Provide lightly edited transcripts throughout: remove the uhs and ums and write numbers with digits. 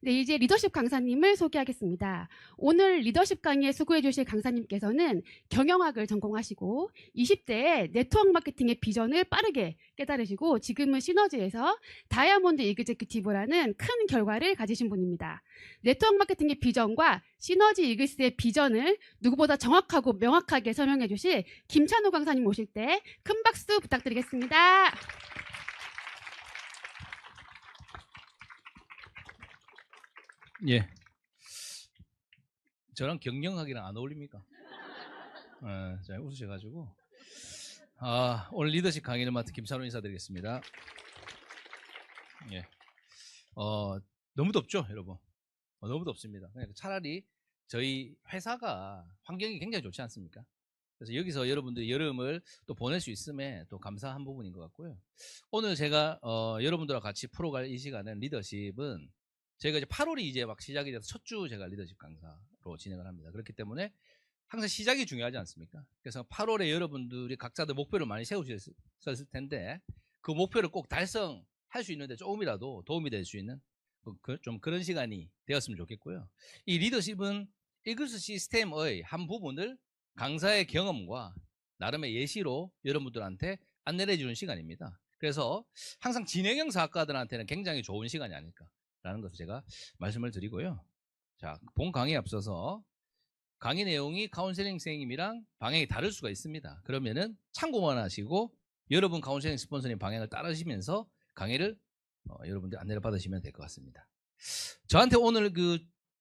네, 이제 리더십 강사님을 소개하겠습니다. 오늘 리더십 강의에 수고해 주실 강사님께서는 경영학을 전공하시고 20대에 네트워크 마케팅의 비전을 빠르게 깨달으시고 지금은 시너지에서 다이아몬드 이그제큐티브라는 큰 결과를 가지신 분입니다. 네트워크 마케팅의 비전과 시너지 이글스의 비전을 누구보다 정확하고 명확하게 설명해 주실 김찬우 강사님 오실 때 큰 박수 부탁드리겠습니다. 예. 저랑 경영학이랑 안 어울립니까? 잘 웃으셔가지고. 오늘 리더십 강의를 맡은 김찬우 인사드리겠습니다. 예. 너무 덥죠, 여러분? 너무 덥습니다. 그러니까 차라리 저희 회사가 환경이 굉장히 좋지 않습니까? 그래서 여기서 여러분들이 여름을 또 보낼 수 있음에 또 감사한 부분인 것 같고요. 오늘 제가 여러분들과 같이 풀어갈 이 시간은 리더십은 저희가 이제 8월이 이제 막 시작이 돼서 첫 주 제가 리더십 강사로 진행을 합니다. 그렇기 때문에 항상 시작이 중요하지 않습니까? 그래서 8월에 여러분들이 각자들 목표를 많이 세우셨을 텐데 그 목표를 꼭 달성할 수 있는데 조금이라도 도움이 될 수 있는 좀 그런 시간이 되었으면 좋겠고요. 이 리더십은 이글스 시스템의 한 부분을 강사의 경험과 나름의 예시로 여러분들한테 안내해 주는 시간입니다. 그래서 항상 진행형 사학과들한테는 굉장히 좋은 시간이 아닐까라는 것을 제가 말씀을 드리고요. 자, 본 강의에 앞서서 강의 내용이 카운셀링 선생님이랑 방향이 다를 수가 있습니다. 그러면은 참고만 하시고 여러분 카운셀링 스폰서님 방향을 따르시면서 강의를 여러분들 안내를 받으시면 될 것 같습니다. 저한테 오늘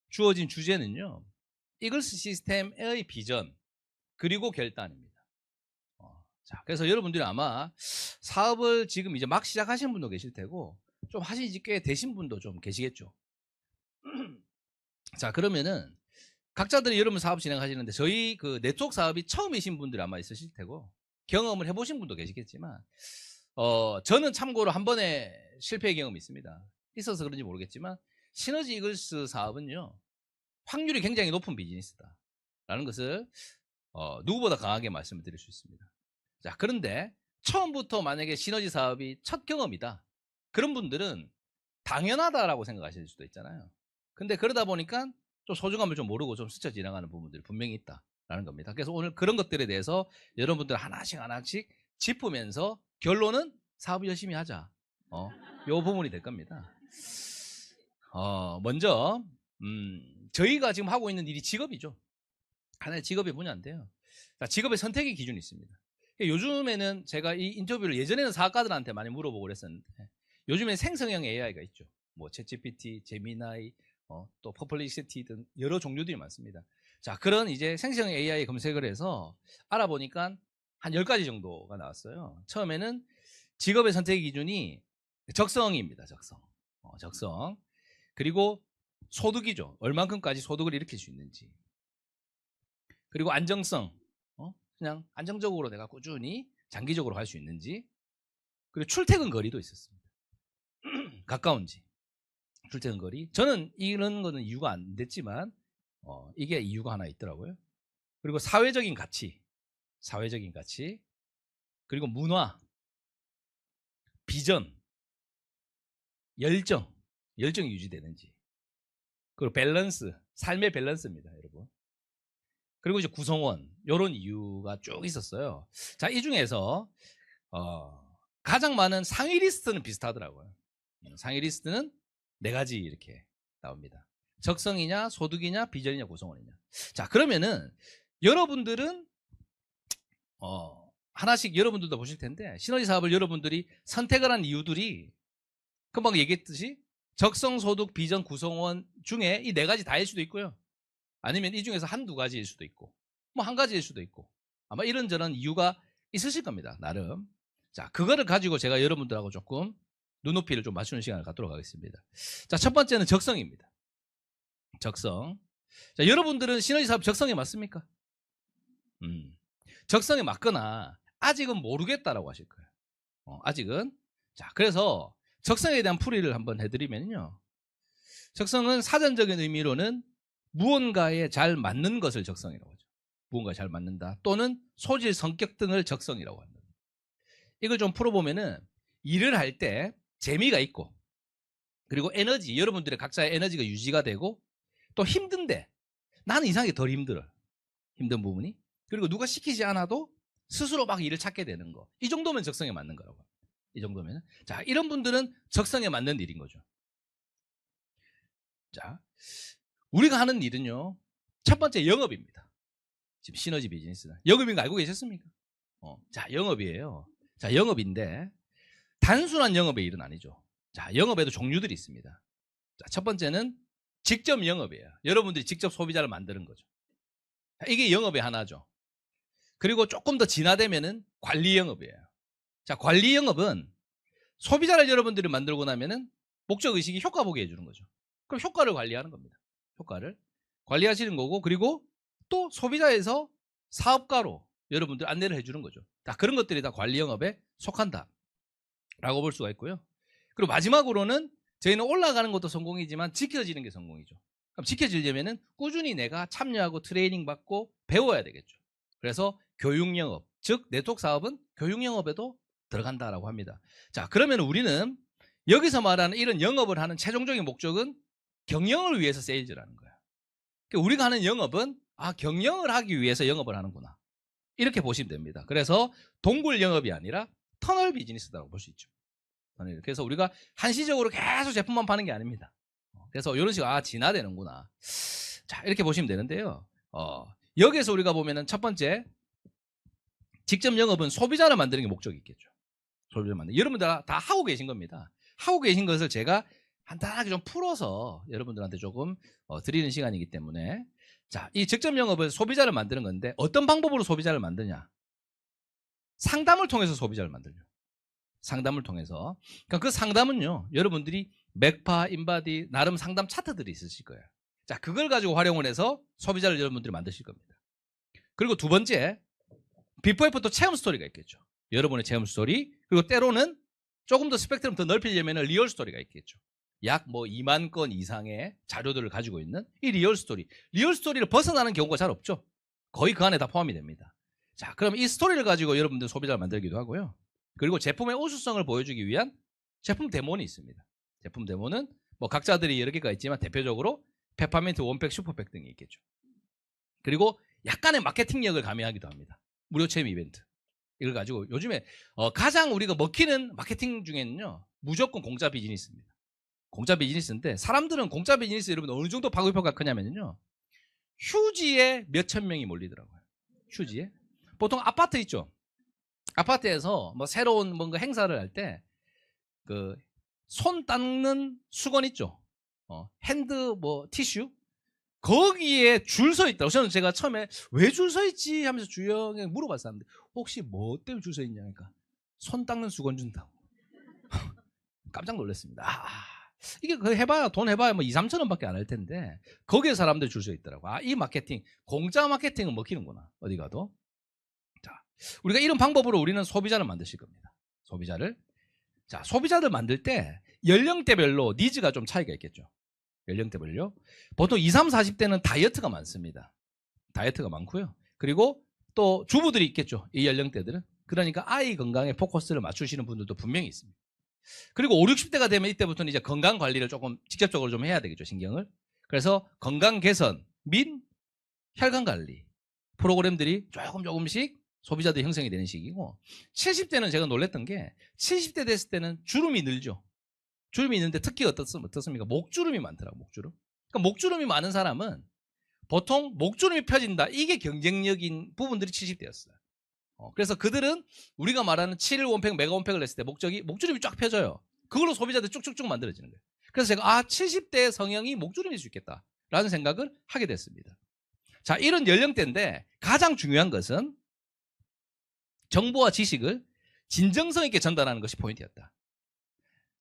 주어진 주제는요. 이글스 시스템의 비전 그리고 결단입니다. 자, 그래서 여러분들이 아마 사업을 지금 이제 막 시작하신 분도 계실 테고 좀 하신 지 꽤 되신 분도 좀 계시겠죠. 자, 그러면은 각자들이 여러분 사업 진행하시는데 저희 네트워크 사업이 처음이신 분들이 아마 있으실 테고 경험을 해보신 분도 계시겠지만 저는 참고로 한 번에 실패 경험이 있습니다. 있어서 그런지 모르겠지만 시너지 이글스 사업은요 확률이 굉장히 높은 비즈니스다라는 것을 누구보다 강하게 말씀을 드릴 수 있습니다. 자, 그런데 처음부터 만약에 시너지 사업이 첫 경험이다 그런 분들은 당연하다라고 생각하실 수도 있잖아요. 근데 그러다 보니까 좀 소중함을 좀 모르고 좀 스쳐 지나가는 부분들이 분명히 있다라는 겁니다. 그래서 오늘 그런 것들에 대해서 여러분들 하나씩 짚으면서 결론은 사업 열심히 하자. 요 부분이 될 겁니다. 먼저 저희가 지금 하고 있는 일이 직업이죠. 하나의 직업의 분야인데요. 자, 직업의 선택의 기준이 있습니다. 요즘에는 제가 이 인터뷰를 예전에는 사학과들한테 많이 물어보고 그랬었는데 요즘엔 생성형 AI가 있죠. 뭐 챗GPT, 제미나이, 또 퍼플리시티 등 여러 종류들이 많습니다. 자, 그런 이제 생성형 AI 검색을 해서 알아보니까 한 10가지 정도가 나왔어요. 처음에는 직업의 선택 기준이 적성입니다. 적성. 그리고 소득이죠. 얼만큼까지 소득을 일으킬 수 있는지. 그리고 안정성. 그냥 안정적으로 내가 꾸준히 장기적으로 할 수 있는지. 그리고 출퇴근 거리도 있었습니다. 가까운지. 출퇴근 거리. 저는 이런 거는 이유가 안 됐지만 이게 이유가 하나 있더라고요. 그리고 사회적인 가치. 그리고 문화, 비전, 열정이 유지되는지. 그리고 밸런스, 삶의 밸런스입니다, 여러분. 그리고 이제 구성원, 이런 이유가 쭉 있었어요. 자, 이 중에서 가장 많은 상위 리스트는 비슷하더라고요. 상위 리스트는 4가지 이렇게 나옵니다. 적성이냐, 소득이냐, 비전이냐, 구성원이냐. 자, 그러면은 여러분들은 하나씩 여러분들도 보실 텐데 시너지 사업을 여러분들이 선택을 한 이유들이 금방 얘기했듯이 적성, 소득, 비전, 구성원 중에 이 4가지 다일 수도 있고요. 아니면 이 중에서 한두 가지일 수도 있고 뭐 한 가지일 수도 있고 아마 이런저런 이유가 있으실 겁니다. 나름. 자, 그거를 가지고 제가 여러분들하고 조금 눈높이를 좀 맞추는 시간을 갖도록 하겠습니다. 자, 첫 번째는 적성입니다. 적성. 자, 여러분들은 시너지 사업 적성에 맞습니까? 적성에 맞거나 아직은 모르겠다라고 하실 거예요. 아직은. 자, 그래서 적성에 대한 풀이를 한번 해드리면요. 적성은 사전적인 의미로는 무언가에 잘 맞는 것을 적성이라고 하죠. 무언가에 잘 맞는다. 또는 소질, 성격 등을 적성이라고 합니다. 이걸 좀 풀어보면은 일을 할 때 재미가 있고 그리고 에너지, 여러분들의 각자의 에너지가 유지가 되고 또 힘든데 나는 이상하게 덜 힘들어. 힘든 부분이. 그리고 누가 시키지 않아도 스스로 막 일을 찾게 되는 거. 이 정도면 적성에 맞는 거라고. 이 정도면. 자, 이런 분들은 적성에 맞는 일인 거죠. 자, 우리가 하는 일은요. 첫 번째 영업입니다. 지금 시너지 비즈니스는. 영업인 거 알고 계셨습니까? 자, 영업이에요. 자, 영업인데 단순한 영업의 일은 아니죠. 자, 영업에도 종류들이 있습니다. 자, 첫 번째는 직접 영업이에요. 여러분들이 직접 소비자를 만드는 거죠. 자, 이게 영업의 하나죠. 그리고 조금 더 진화되면은 관리 영업이에요. 자, 관리 영업은 소비자를 여러분들이 만들고 나면은 목적 의식이 효과 보게 해주는 거죠. 그럼 효과를 관리하는 겁니다. 효과를 관리하시는 거고, 그리고 또 소비자에서 사업가로 여러분들 안내를 해주는 거죠. 다 그런 것들이 다 관리 영업에 속한다라고 볼 수가 있고요. 그리고 마지막으로는 저희는 올라가는 것도 성공이지만 지켜지는 게 성공이죠. 그럼 지켜지려면은 꾸준히 내가 참여하고 트레이닝 받고 배워야 되겠죠. 그래서 교육 영업, 즉 네트워크 사업은 교육 영업에도 들어간다라고 합니다. 자, 그러면 우리는 여기서 말하는 이런 영업을 하는 최종적인 목적은 경영을 위해서 세일즈라는 거예요. 그러니까 우리가 하는 영업은 경영을 하기 위해서 영업을 하는구나. 이렇게 보시면 됩니다. 그래서 동굴 영업이 아니라 터널 비즈니스라고 볼 수 있죠. 그래서 우리가 한시적으로 계속 제품만 파는 게 아닙니다. 그래서 이런 식으로 진화되는구나. 자, 이렇게 보시면 되는데요. 여기에서 우리가 보면은 첫 번째 직접 영업은 소비자를 만드는 게 목적이 있겠죠. 소비자를 만드는. 여러분들 다 하고 계신 겁니다. 하고 계신 것을 제가 간단하게 좀 풀어서 여러분들한테 조금 드리는 시간이기 때문에, 자, 이 직접 영업은 소비자를 만드는 건데 어떤 방법으로 소비자를 만드냐? 상담을 통해서 소비자를 만들죠. 상담을 통해서. 그러니까 그 상담은요, 여러분들이 맥파, 인바디 나름 상담 차트들이 있으실 거예요. 자, 그걸 가지고 활용을 해서 소비자를 여러분들이 만드실 겁니다. 그리고 두 번째, 비포 애프터 체험 스토리가 있겠죠. 여러분의 체험 스토리. 그리고 때로는 조금 더 스펙트럼 더 넓히려면 리얼 스토리가 있겠죠. 약 2만 건 이상의 자료들을 가지고 있는 이 리얼 스토리. 리얼 스토리를 벗어나는 경우가 잘 없죠. 거의 그 안에 다 포함이 됩니다. 자, 그럼 이 스토리를 가지고 여러분들 소비자를 만들기도 하고요. 그리고 제품의 우수성을 보여주기 위한 제품 데모는 있습니다. 제품 데모는 각자들이 여러 개가 있지만 대표적으로 페퍼민트, 원팩, 슈퍼팩 등이 있겠죠. 그리고 약간의 마케팅력을 가미하기도 합니다. 무료 체험 이벤트. 이걸 가지고 요즘에 가장 우리가 먹히는 마케팅 중에는요, 무조건 공짜 비즈니스입니다. 공짜 비즈니스인데 사람들은 공짜 비즈니스 여러분 어느 정도 파급효과가 크냐면요, 휴지에 몇천 명이 몰리더라고요. 휴지에. 보통 아파트 있죠. 아파트에서 새로운 뭔가 행사를 할 때 그 손 닦는 수건 있죠. 핸드 티슈. 거기에 줄 서 있다고. 저는 제가 처음에 왜 줄 서 있지 하면서 주영에 물어봤었는데, 혹시 뭐 때문에 줄 서 있냐니까 손 닦는 수건 준다고. 깜짝 놀랐습니다. 이게 해봐야 돈 해봐야 2, 3천 원밖에 안 할 텐데 거기에 사람들이 줄 서 있더라고. 이 마케팅, 공짜 마케팅은 먹히는구나. 어디 가도. 자, 우리가 이런 방법으로 우리는 소비자를 만드실 겁니다. 소비자를. 자, 소비자를 만들 때 연령대별로 니즈가 좀 차이가 있겠죠. 연령대별로. 보통 20, 30, 40대는 다이어트가 많습니다. 다이어트가 많고요. 그리고 또 주부들이 있겠죠. 이 연령대들은. 그러니까 아이 건강에 포커스를 맞추시는 분들도 분명히 있습니다. 그리고 5, 60대가 되면 이때부터는 이제 건강 관리를 조금 직접적으로 좀 해야 되겠죠. 신경을. 그래서 건강 개선 및 혈관 관리 프로그램들이 조금씩 소비자들이 형성이 되는 시기고, 70대는 제가 놀랬던 게 70대 됐을 때는 주름이 늘죠. 주름이 있는데 특히 어떻습니까? 목주름이 많더라고. 목주름. 그러니까 목주름이 많은 사람은 보통 목주름이 펴진다. 이게 경쟁력인 부분들이 70대였어요. 그래서 그들은 우리가 말하는 7일 원팩, 메가 원팩을 냈을 때 목주름이 쫙 펴져요. 그걸로 소비자들이 쭉쭉쭉 만들어지는 거예요. 그래서 제가 70대의 성형이 목주름일 수 있겠다라는 생각을 하게 됐습니다. 자, 이런 연령대인데 가장 중요한 것은 정보와 지식을 진정성 있게 전달하는 것이 포인트였다.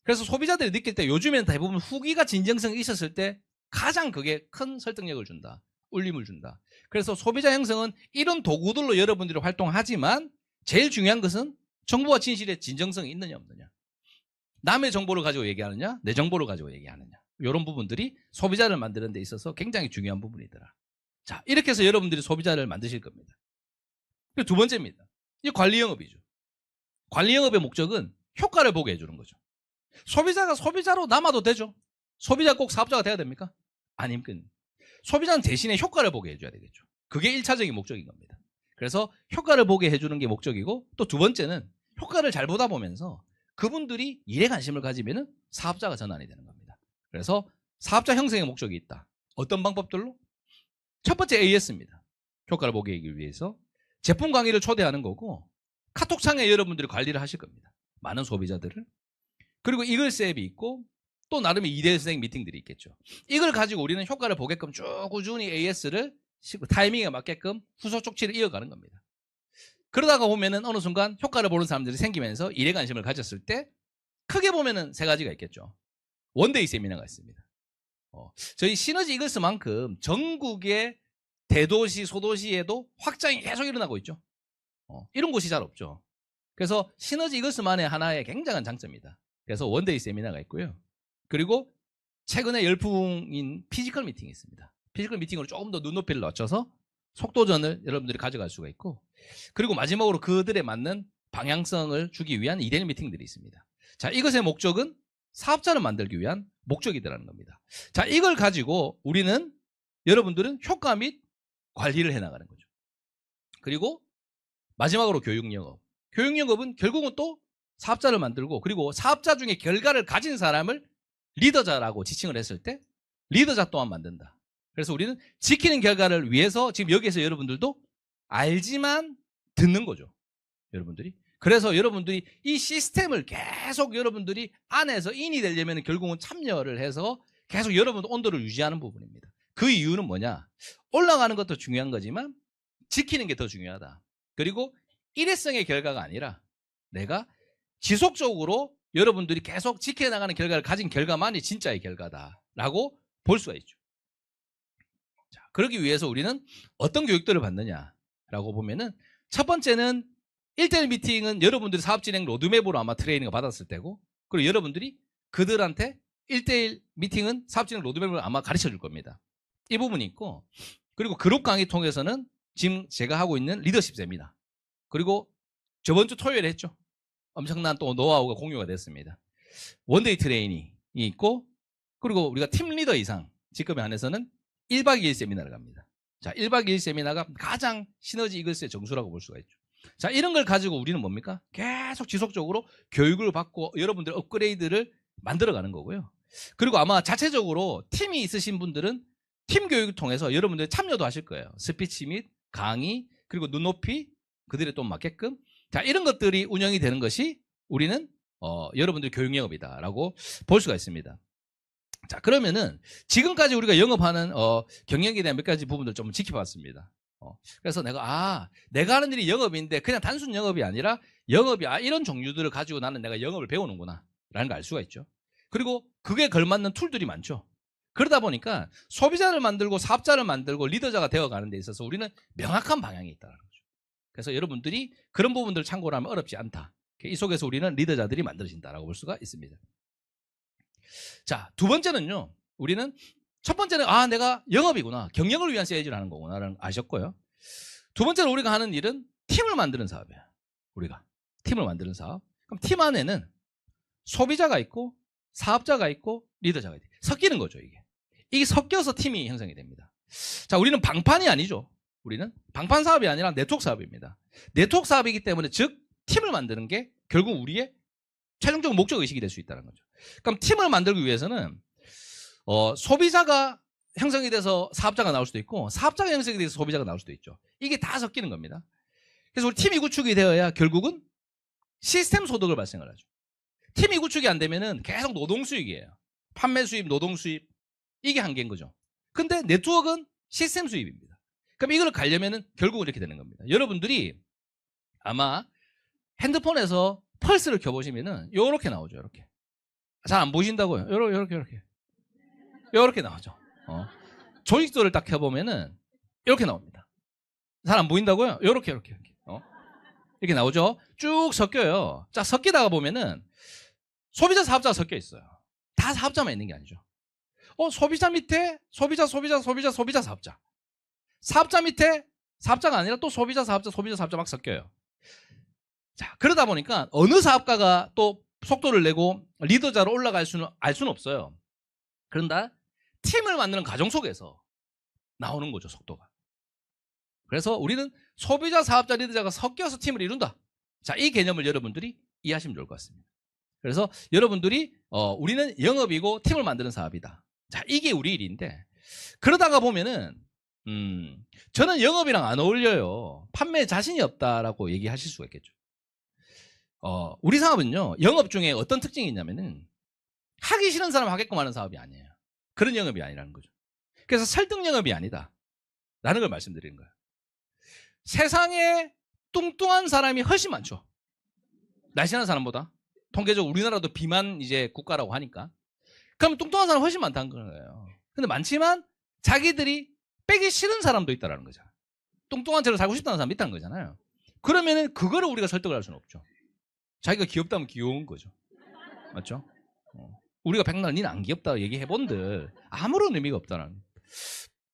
그래서 소비자들이 느낄 때 요즘에는 대부분 후기가 진정성이 있었을 때 가장 그게 큰 설득력을 준다. 울림을 준다. 그래서 소비자 형성은 이런 도구들로 여러분들이 활동하지만 제일 중요한 것은 정보와 진실의 진정성이 있느냐 없느냐. 남의 정보를 가지고 얘기하느냐, 내 정보를 가지고 얘기하느냐. 이런 부분들이 소비자를 만드는 데 있어서 굉장히 중요한 부분이더라. 자, 이렇게 해서 여러분들이 소비자를 만드실 겁니다. 그리고 두 번째입니다. 이 관리 영업이죠. 관리 영업의 목적은 효과를 보게 해주는 거죠. 소비자가 소비자로 남아도 되죠. 소비자 꼭 사업자가 돼야 됩니까? 아닙니다. 소비자는 대신에 효과를 보게 해줘야 되겠죠. 그게 1차적인 목적인 겁니다. 그래서 효과를 보게 해주는 게 목적이고, 또 두 번째는 효과를 잘 보다 보면서 그분들이 일에 관심을 가지면은 사업자가 전환이 되는 겁니다. 그래서 사업자 형성의 목적이 있다. 어떤 방법들로? 첫 번째 AS입니다. 효과를 보게 하기 위해서 제품 강의를 초대하는 거고, 카톡창에 여러분들이 관리를 하실 겁니다. 많은 소비자들을. 그리고 이글스 앱이 있고, 또 나름의 2대1생 미팅들이 있겠죠. 이걸 가지고 우리는 효과를 보게끔 쭉 꾸준히 AS를 타이밍에 맞게끔 후속 쪽지를 이어가는 겁니다. 그러다가 보면은 어느 순간 효과를 보는 사람들이 생기면서 일에 관심을 가졌을 때 크게 보면은 세 가지가 있겠죠. 원데이 세미나가 있습니다. 저희 시너지 이글스만큼 전국의 대도시, 소도시에도 확장이 계속 일어나고 있죠. 이런 곳이 잘 없죠. 그래서 시너지 이글스만의 하나의 굉장한 장점이다. 그래서 원데이 세미나가 있고요. 그리고 최근에 열풍인 피지컬 미팅이 있습니다. 피지컬 미팅으로 조금 더 눈높이를 낮춰서 속도전을 여러분들이 가져갈 수가 있고, 그리고 마지막으로 그들에 맞는 방향성을 주기 위한 2대1 미팅들이 있습니다. 자, 이것의 목적은 사업자를 만들기 위한 목적이라는 겁니다. 자, 이걸 가지고 우리는, 여러분들은 효과 및 관리를 해나가는 거죠. 그리고 마지막으로 교육 영업. 교육 영업은 결국은 또 사업자를 만들고, 그리고 사업자 중에 결과를 가진 사람을 리더자라고 지칭을 했을 때 리더자 또한 만든다. 그래서 우리는 지키는 결과를 위해서 지금 여기에서 여러분들도 알지만 듣는 거죠. 여러분들이. 그래서 여러분들이 이 시스템을 계속 여러분들이 안에서 인이 되려면 결국은 참여를 해서 계속 여러분 온도를 유지하는 부분입니다. 그 이유는 뭐냐? 올라가는 것도 중요한 거지만 지키는 게 더 중요하다. 그리고 일회성의 결과가 아니라 내가 지속적으로 여러분들이 계속 지켜나가는 결과를 가진 결과만이 진짜의 결과다라고 볼 수가 있죠. 자, 그러기 위해서 우리는 어떤 교육들을 받느냐라고 보면은, 첫 번째는 1대1 미팅은 여러분들이 사업 진행 로드맵으로 아마 트레이닝을 받았을 때고, 그리고 여러분들이 그들한테 1대1 미팅은 사업 진행 로드맵을 아마 가르쳐 줄 겁니다. 이 부분이 있고, 그리고 그룹 강의 통해서는 지금 제가 하고 있는 리더십 세미나, 그리고 저번 주 토요일에 했죠. 엄청난 또 노하우가 공유가 됐습니다. 원데이 트레이닝이 있고, 그리고 우리가 팀 리더 이상 직급에 한해서는 1박 2일 세미나를 갑니다. 자, 1박 2일 세미나가 가장 시너지 이글스의 정수라고 볼 수가 있죠. 자, 이런 걸 가지고 우리는 뭡니까? 계속 지속적으로 교육을 받고 여러분들 업그레이드를 만들어가는 거고요. 그리고 아마 자체적으로 팀이 있으신 분들은 팀 교육을 통해서 여러분들 참여도 하실 거예요. 스피치 및 강의, 그리고 눈높이, 그들에 또 맞게끔. 자, 이런 것들이 운영이 되는 것이 우리는 여러분들 교육 영업이다라고 볼 수가 있습니다. 자, 그러면은 지금까지 우리가 영업하는 경영에 대한 몇 가지 부분들 좀 지켜봤습니다. 그래서 내가 하는 일이 영업인데 그냥 단순 영업이 아니라 영업이 이런 종류들을 가지고 나는 내가 영업을 배우는구나 라는 걸 알 수가 있죠. 그리고 그게 걸맞는 툴들이 많죠. 그러다 보니까 소비자를 만들고 사업자를 만들고 리더자가 되어가는 데 있어서 우리는 명확한 방향이 있다는 거죠. 그래서 여러분들이 그런 부분들을 참고를 하면 어렵지 않다. 이 속에서 우리는 리더자들이 만들어진다라고 볼 수가 있습니다. 자, 두 번째는요. 우리는 첫 번째는 내가 영업이구나. 경영을 위한 세일즈를 하는 거구나라는 걸 아셨고요. 두 번째는 우리가 하는 일은 팀을 만드는 사업이에요. 우리가 팀을 만드는 사업. 그럼 팀 안에는 소비자가 있고 사업자가 있고 리더자가 있고 섞이는 거죠. 이게 섞여서 팀이 형성이 됩니다. 자, 우리는 방판이 아니죠. 우리는 방판 사업이 아니라 네트워크 사업입니다. 네트워크 사업이기 때문에 즉 팀을 만드는 게 결국 우리의 최종적 목적 의식이 될 수 있다는 거죠. 그럼 팀을 만들기 위해서는 소비자가 형성이 돼서 사업자가 나올 수도 있고 사업자가 형성이 돼서 소비자가 나올 수도 있죠. 이게 다 섞이는 겁니다. 그래서 우리 팀이 구축이 되어야 결국은 시스템 소득을 발생을 하죠. 팀이 구축이 안 되면은 계속 노동 수익이에요. 판매 수입, 노동 수입 이게 한계인 거죠. 근데 네트워크는 시스템 수입입니다. 그럼 이걸 가려면은 결국은 이렇게 되는 겁니다. 여러분들이 아마 핸드폰에서 펄스를 켜보시면은 요렇게 나오죠. 요렇게. 잘 안 보신다고요. 요렇게 나오죠. 조직도를 딱 켜보면은 이렇게 나옵니다. 잘 안 보인다고요? 요렇게. 이렇게 나오죠. 쭉 섞여요. 자, 섞이다가 보면은 소비자, 사업자가 섞여 있어요. 다 사업자만 있는 게 아니죠. 소비자 밑에 소비자, 사업자. 사업자 밑에 사업자가 아니라 또 소비자, 사업자 막 섞여요. 자, 그러다 보니까 어느 사업가가 또 속도를 내고 리더자로 올라갈 알 수는 없어요. 그런다 팀을 만드는 과정 속에서 나오는 거죠, 속도가. 그래서 우리는 소비자, 사업자, 리더자가 섞여서 팀을 이룬다. 자, 이 개념을 여러분들이 이해하시면 좋을 것 같습니다. 그래서 여러분들이 우리는 영업이고 팀을 만드는 사업이다. 자, 이게 우리 일인데 그러다가 보면은 저는 영업이랑 안 어울려요. 판매에 자신이 없다라고 얘기하실 수가 있겠죠. 우리 사업은요, 영업 중에 어떤 특징이 있냐면은 하기 싫은 사람 하게끔 하는 사업이 아니에요. 그런 영업이 아니라는 거죠. 그래서 설득 영업이 아니다 라는 걸 말씀드리는 거예요. 세상에 뚱뚱한 사람이 훨씬 많죠. 날씬한 사람보다. 통계적으로 우리나라도 비만 이제 국가라고 하니까. 그럼 뚱뚱한 사람 훨씬 많다는 거예요. 근데 많지만 자기들이 빼기 싫은 사람도 있다는 거잖아요. 뚱뚱한 채로 살고 싶다는 사람이 있다는 거잖아요. 그러면은 그거를 우리가 설득을 할 수는 없죠. 자기가 귀엽다면 귀여운 거죠. 맞죠? 우리가 백날 니는 안 귀엽다 얘기해본들 아무런 의미가 없다는.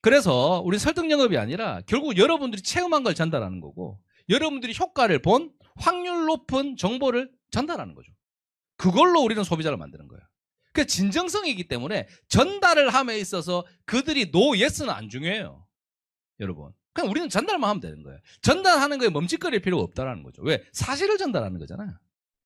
그래서 우리 설득 영업이 아니라 결국 여러분들이 체험한 걸 전달하는 거고 여러분들이 효과를 본 확률 높은 정보를 전달하는 거죠. 그걸로 우리는 소비자를 만드는 거예요. 그 진정성이기 때문에 전달을 함에 있어서 그들이 노, 예스는 안 중요해요. 여러분. 그냥 우리는 전달만 하면 되는 거예요. 전달하는 거에 멈칫거릴 필요가 없다는 거죠. 왜? 사실을 전달하는 거잖아요.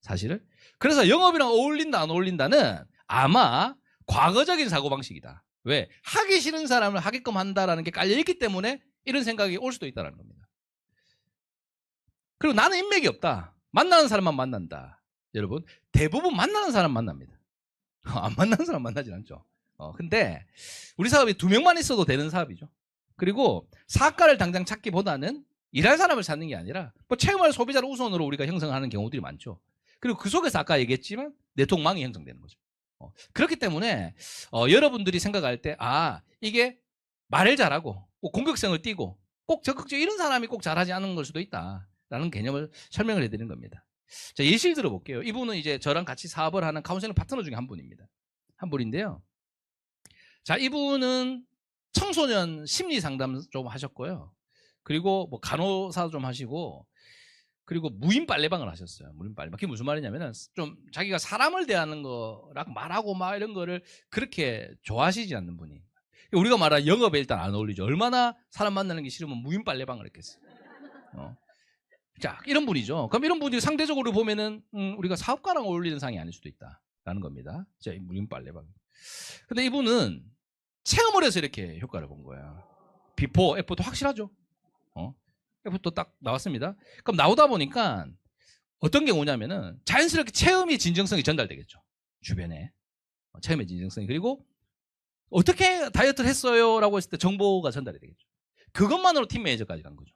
사실을. 그래서 영업이랑 어울린다 안 어울린다는 아마 과거적인 사고방식이다. 왜? 하기 싫은 사람을 하게끔 한다라는 게 깔려있기 때문에 이런 생각이 올 수도 있다는 겁니다. 그리고 나는 인맥이 없다. 만나는 사람만 만난다. 여러분, 대부분 만나는 사람 만납니다. 안 만나는 사람 만나진 않죠. 근데 우리 사업이 2명만 있어도 되는 사업이죠. 그리고 사업가를 당장 찾기보다는 일할 사람을 찾는 게 아니라 뭐 체험할 소비자를 우선으로 우리가 형성하는 경우들이 많죠. 그리고 그 속에서 아까 얘기했지만 네트워크망이 형성되는 거죠. 그렇기 때문에 여러분들이 생각할 때 이게 말을 잘하고 꼭 공격성을 띠고 꼭 적극적 이런 사람이 꼭 잘하지 않은 걸 수도 있다라는 개념을 설명을 해드리는 겁니다. 자, 예시를 들어볼게요. 이분은 이제 저랑 같이 사업을 하는 카운셀링 파트너 중에 한 분입니다. 한 분인데요. 자, 이분은 청소년 심리 상담 좀 하셨고요. 그리고 뭐 간호사 좀 하시고 그리고 무인 빨래방을 하셨어요. 무인 빨래방. 그게 무슨 말이냐면은 좀 자기가 사람을 대하는 거랑 말하고 막 이런 거를 그렇게 좋아하시지 않는 분이. 우리가 말한 영업에 일단 안 어울리죠. 얼마나 사람 만나는 게 싫으면 무인 빨래방을 했겠어요. 자, 이런 분이죠. 그럼 이런 분이 상대적으로 보면은 우리가 사업가랑 어울리는 상이 아닐 수도 있다라는 겁니다. 자, 이 무인 빨래방. 근데 이분은 체험을 해서 이렇게 효과를 본 거야. 비포, 애프터도 확실하죠. 애프터 딱 나왔습니다. 그럼 나오다 보니까 어떤 게 오냐면은 자연스럽게 체험이 진정성이 전달되겠죠. 주변에. 체험의 진정성이. 그리고 어떻게 다이어트를 했어요? 라고 했을 때 정보가 전달이 되겠죠. 그것만으로 팀 매니저까지 간 거죠.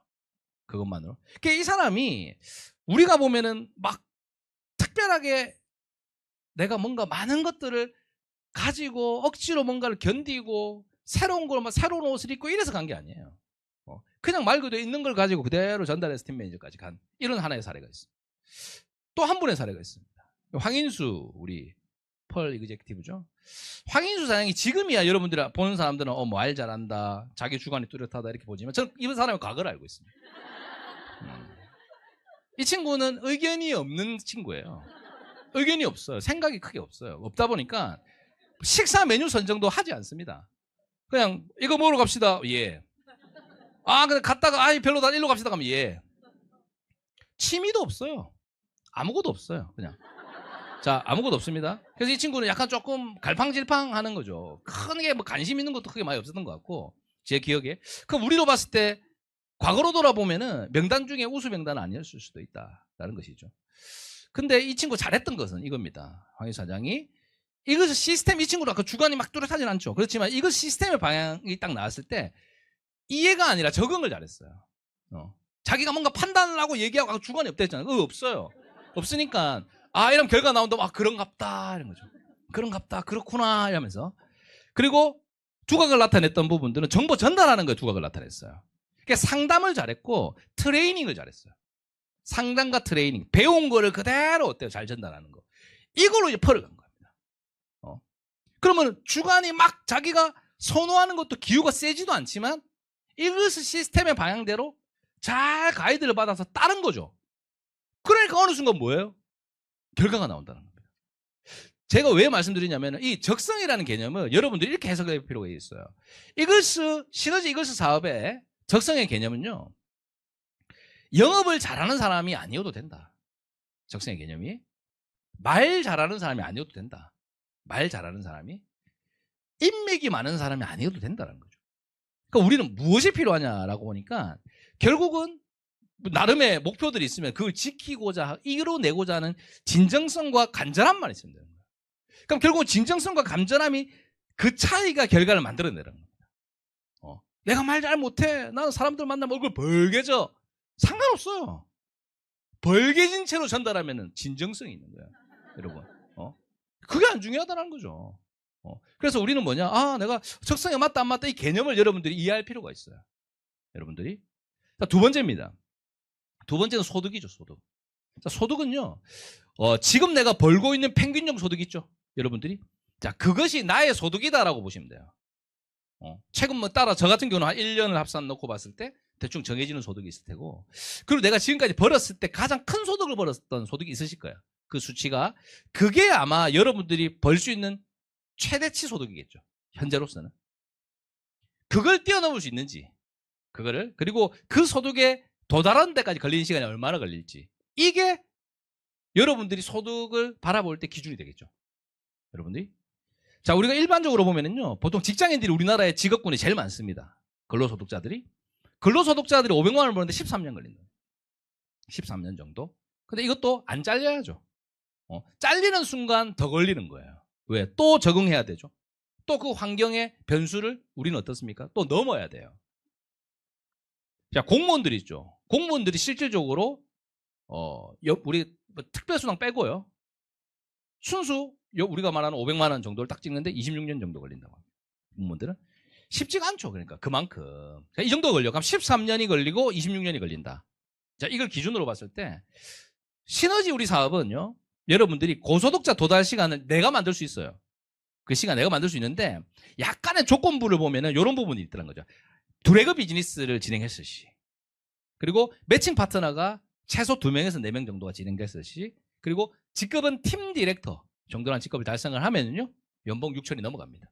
그것만으로. 그러니까 이 사람이 우리가 보면은 막 특별하게 내가 뭔가 많은 것들을 가지고 억지로 뭔가를 견디고 새로운 걸 막 새로운 옷을 입고 이래서 간 게 아니에요. 그냥 말 그대로 있는 걸 가지고 그대로 전달해서 팀 매니저까지 간 이런 하나의 사례가 있습니다. 또 한 분의 사례가 있습니다. 황인수 우리 펄 이그제큐티브죠. 황인수 사장이 지금이야 여러분들이 보는 사람들은 말 잘한다, 자기 주관이 뚜렷하다 이렇게 보지만 저는 이번 사람의 과거를 알고 있습니다. 이 친구는 의견이 없는 친구예요. 의견이 없어요. 생각이 크게 없어요. 없다 보니까 식사 메뉴 선정도 하지 않습니다. 그냥 이거 먹으러 갑시다. 예. 근데 갔다가 별로다. 일로 갑시다. 가면 예. 취미도 없어요. 아무것도 없어요. 그냥. 자, 아무것도 없습니다. 그래서 이 친구는 약간 조금 갈팡질팡 하는 거죠. 크게 뭐 관심 있는 것도 크게 많이 없었던 것 같고 제 기억에. 그럼 우리로 봤을 때 과거로 돌아보면은 명단 중에 우수 명단은 아니었을 수도 있다라는 것이죠. 근데 이 친구 잘했던 것은 이겁니다. 황희 사장이 이것을 시스템, 이 친구도 아까 주관이 막 뚜렷하진 않죠. 그렇지만 이것 시스템의 방향이 딱 나왔을 때 이해가 아니라 적응을 잘했어요. 자기가 뭔가 판단을 하고 얘기하고 주관이 없다 했잖아요. 그거 없어요. 없으니까 이런 결과 나온다. 그런갑다 이런 거죠. 그런갑다. 그렇구나 이러면서. 그리고 두각을 나타냈던 부분들은 정보 전달하는 거에 두각을 나타냈어요. 그러니까 상담을 잘했고 트레이닝을 잘했어요. 상담과 트레이닝, 배운 거를 그대로 어때요? 잘 전달하는 거. 이걸로 이제 펄을 간 겁니다. 그러면 주관이 막 자기가 선호하는 것도 기호가 세지도 않지만 이것을 시스템의 방향대로 잘 가이드를 받아서 따른 거죠. 그러니까 어느 순간 뭐예요? 결과가 나온다는 겁니다. 제가 왜 말씀드리냐면 이 적성이라는 개념을 여러분들이 이렇게 해석할 필요가 있어요. 이글스 시너지 이글스 사업의 적성의 개념은요. 영업을 잘하는 사람이 아니어도 된다. 적성의 개념이 말 잘하는 사람이 아니어도 된다. 말 잘하는 사람이 인맥이 많은 사람이 아니어도 된다는 거죠. 그러니까 우리는 무엇이 필요하냐라고 보니까 결국은 나름의 목표들이 있으면 그걸 지키고자 이뤄내고자 하는 진정성과 간절함만 있으면 되는 거예요. 그럼 결국은 진정성과 간절함이 그 차이가 결과를 만들어내는 겁니다. 내가 말 잘 못해. 나는 사람들 만나면 얼굴 벌개져. 상관없어요. 벌개진 채로 전달하면 진정성이 있는 거예요. 여러분. 그게 안 중요하다는 거죠. 그래서 우리는 뭐냐? 내가 적성에 맞다 안 맞다 이 개념을 여러분들이 이해할 필요가 있어요. 여러분들이. 자, 두 번째입니다. 두 번째는 소득이죠, 소득. 자, 소득은요, 지금 내가 벌고 있는 평균적 소득 있죠? 여러분들이. 자, 그것이 나의 소득이다라고 보시면 돼요. 최근 따라 저 같은 경우는 한 1년을 합산 놓고 봤을 때 대충 정해지는 소득이 있을 테고, 그리고 내가 지금까지 벌었을 때 가장 큰 소득을 벌었던 소득이 있으실 거예요. 그 수치가. 그게 아마 여러분들이 벌 수 있는 최대치 소득이겠죠. 현재로서는. 그걸 뛰어넘을 수 있는지, 그거를. 그리고 그 소득에 도달하는 데까지 걸리는 시간이 얼마나 걸릴지. 이게 여러분들이 소득을 바라볼 때 기준이 되겠죠. 여러분들이. 자, 우리가 일반적으로 보면은요, 보통 직장인들이 우리나라의 직업군이 제일 많습니다. 근로소득자들이 500만 원을 버는데 13년 걸린다. 13년 정도. 근데 이것도 안 잘려야죠. 잘리는 순간 더 걸리는 거예요. 왜? 또 적응해야 되죠. 또 그 환경의 변수를 우리는 어떻습니까? 또 넘어야 돼요. 자, 공무원들이 있죠. 공무원들이 실질적으로 우리 특별수당 빼고요. 순수 우리가 말하는 500만 원 정도를 딱 찍는데 26년 정도 걸린다고 합니다. 공무원들은 쉽지가 않죠. 그러니까 그만큼. 이 정도 걸려. 그럼 13년이 걸리고 26년이 걸린다. 자, 이걸 기준으로 봤을 때 시너지 우리 사업은요. 여러분들이 고소득자 도달 시간을 내가 만들 수 있어요. 그 시간 내가 만들 수 있는데 약간의 조건부를 보면은 이런 부분이 있더란 거죠. 드래그 비즈니스를 진행했을 시, 그리고 매칭 파트너가 최소 2명에서 4명 정도가 진행됐을 시, 그리고 직급은 팀 디렉터 정도라는 직급을 달성을 하면요 연봉 6천이 넘어갑니다.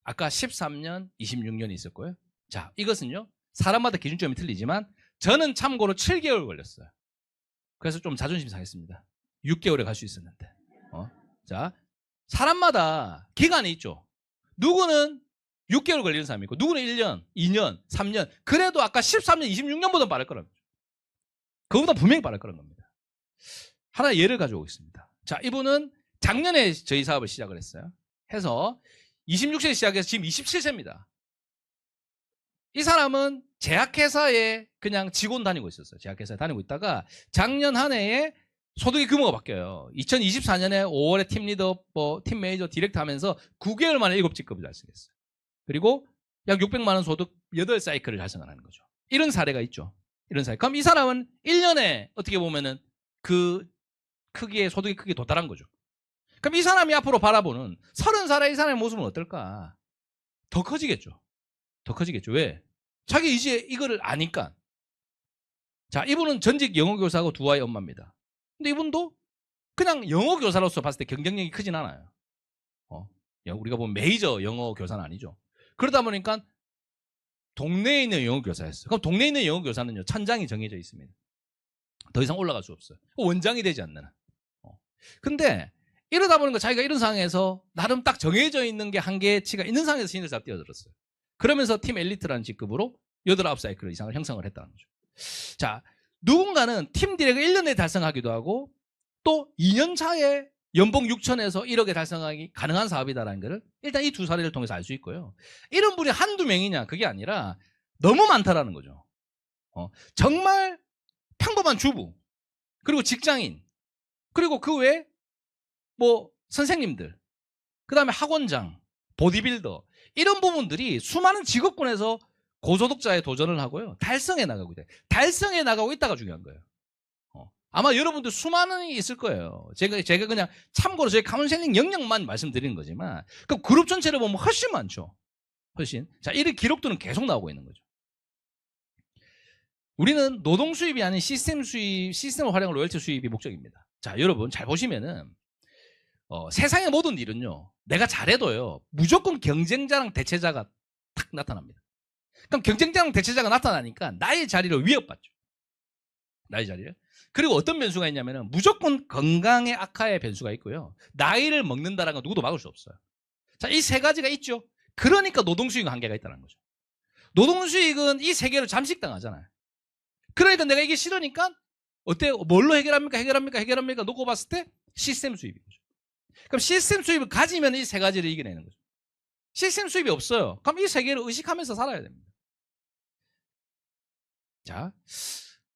아까 13년, 26년이 있을 거예요. 자, 이것은요 사람마다 기준점이 틀리지만 저는 참고로 7개월 걸렸어요. 그래서 좀 자존심 상했습니다. 6개월에 갈 수 있었는데. 자, 사람마다 기간이 있죠. 누구는 6개월 걸리는 사람이 있고 누구는 1년, 2년, 3년. 그래도 아까 13년, 26년보다 빠를 거라는 거죠. 그거보다 분명히 빠를 거라는 겁니다. 하나의 예를 가져오고 있습니다. 자, 이분은 작년에 저희 사업을 시작을 했어요. 해서 26세에 시작해서 지금 27세입니다. 이 사람은 제약회사에 그냥 직원 다니고 있었어요. 제약회사에 다니고 있다가 작년 한 해에 소득의 규모가 바뀌어요. 2024년에 5월에 팀 리더, 팀 매니저, 디렉터 하면서 9개월 만에 7직급을 달성했어요. 그리고 약 600만 원 소득 8사이클을 달성을 하는 거죠. 이런 사례가 있죠. 이런 사례. 그럼 이 사람은 1년에 어떻게 보면은 그 크기의 소득의 크기에 도달한 거죠. 그럼 이 사람이 앞으로 바라보는 30살의 이 사람의 모습은 어떨까? 더 커지겠죠. 더 커지겠죠. 왜? 자기 이제 이거를 아니까. 자, 이분은 전직 영어교사하고 2아이 엄마입니다. 근데 이분도 그냥 영어교사로서 봤을 때 경쟁력이 크진 않아요. 우리가 보면 메이저 영어교사는 아니죠. 그러다 보니까 동네에 있는 영어교사였어요. 그럼 동네에 있는 영어교사는요, 천장이 정해져 있습니다. 더 이상 올라갈 수 없어요. 원장이 되지 않는 한. 근데 이러다 보니까 자기가 이런 상황에서 나름 딱 정해져 있는 게 한계치가 있는 상황에서 신입사원 뛰어들었어요. 그러면서 팀 엘리트라는 직급으로 8, 9사이클 이상을 형성을 했다는 거죠. 자, 누군가는 팀 디렉을 1년에 달성하기도 하고 또 2년 차에 연봉 6천에서 1억에 달성하기 가능한 사업이다라는 것을 일단 이 두 사례를 통해서 알 수 있고요. 이런 분이 한두 명이냐 그게 아니라 너무 많다라는 거죠. 정말 평범한 주부, 그리고 직장인, 그리고 그 외에 뭐 선생님들, 그 다음에 학원장, 보디빌더, 이런 부분들이 수많은 직업군에서 고소득자에 도전을 하고요. 달성해 나가고 있다. 달성해 나가고 있다가 중요한 거예요. 아마 여러분들 수많은 있을 거예요. 제가 그냥 참고로 저희 카운셀링 영역만 말씀드리는 거지만, 그럼 그룹 전체를 보면 훨씬 많죠. 훨씬. 자, 이런 기록들은 계속 나오고 있는 거죠. 우리는 노동 수입이 아닌 시스템 수입, 시스템을 활용한 로열티 수입이 목적입니다. 자, 여러분 잘 보시면은 세상의 모든 일은요, 내가 잘해도요, 무조건 경쟁자랑 대체자가 탁 나타납니다. 그럼 경쟁자랑 대체자가 나타나니까 나의 자리를 위협받죠. 나의 자리를. 그리고 어떤 변수가 있냐면은 무조건 건강의 악화의 변수가 있고요. 나이를 먹는다라는 건 누구도 막을 수 없어요. 자, 이 세 가지가 있죠. 그러니까 노동수익은 한계가 있다는 거죠. 노동수익은 이 세 개를 잠식당하잖아요. 그러니까 내가 이게 싫으니까 어때요? 뭘로 해결합니까? 놓고 봤을 때 시스템 수입인 거죠. 그럼 시스템 수입을 가지면 이 세 가지를 이겨내는 거죠. 시스템 수입이 없어요. 그럼 이 세 개를 의식하면서 살아야 됩니다. 자,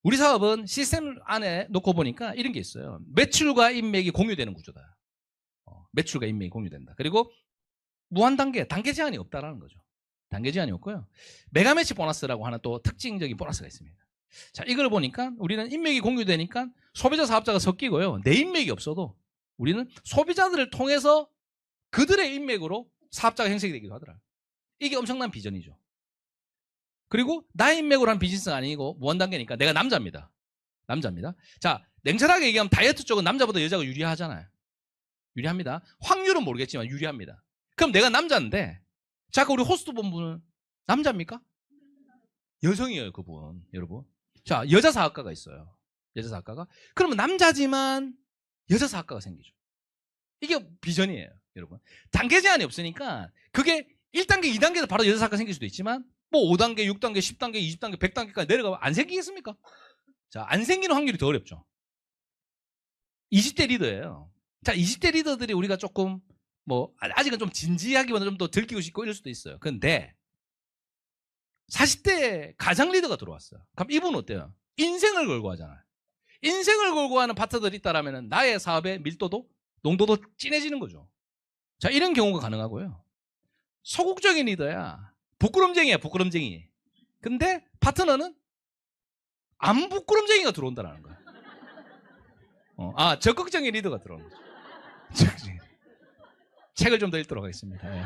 우리 사업은 시스템 안에 놓고 보니까 이런 게 있어요. 매출과 인맥이 공유되는 구조다. 매출과 인맥이 공유된다. 그리고 무한 단계 제한이 없다라는 거죠. 단계 제한이 없고요. 메가매치 보너스라고 하는 또 특징적인 보너스가 있습니다. 자, 이걸 보니까 우리는 인맥이 공유되니까 소비자 사업자가 섞이고요. 내 인맥이 없어도 우리는 소비자들을 통해서 그들의 인맥으로 사업자가 형성이 되기도 하더라. 이게 엄청난 비전이죠. 그리고 나의 인맥으로 한 비즈니스가 아니고 무한단계니까 내가 남자입니다. 자, 냉철하게 얘기하면 다이어트 쪽은 남자보다 여자가 유리하잖아요. 유리합니다. 확률은 모르겠지만 유리합니다. 그럼 내가 남자인데 자꾸 우리 호스트 본부는 남자입니까? 여성이에요, 그분. 여러분. 자, 여자 사업가가 있어요. 여자 사업가가. 그러면 남자지만 여자 사업가가 생기죠. 이게 비전이에요, 여러분. 단계 제한이 없으니까 그게 1단계, 2단계에서 바로 여자 사업가 생길 수도 있지만 뭐 5단계, 6단계, 10단계, 20단계, 100단계까지 내려가면 안 생기겠습니까? 자, 안 생기는 확률이 더 어렵죠. 20대 리더예요. 자, 20대 리더들이 우리가 조금 뭐 아직은 좀 진지하기보다 좀 더 들키고 싶고 이럴 수도 있어요. 근데 40대 가장 리더가 들어왔어요. 그럼 이분은 어때요? 인생을 걸고 하잖아요. 인생을 걸고 하는 파트너들이 있다라면 나의 사업의 밀도도 농도도 진해지는 거죠. 자, 이런 경우가 가능하고요. 소극적인 리더야. 부끄럼쟁이. 근데 파트너는 안 부끄럼쟁이가 들어온다는 거야. 적극적인 리더가 들어오는 거죠. 책을 좀 더 읽도록 하겠습니다. 네.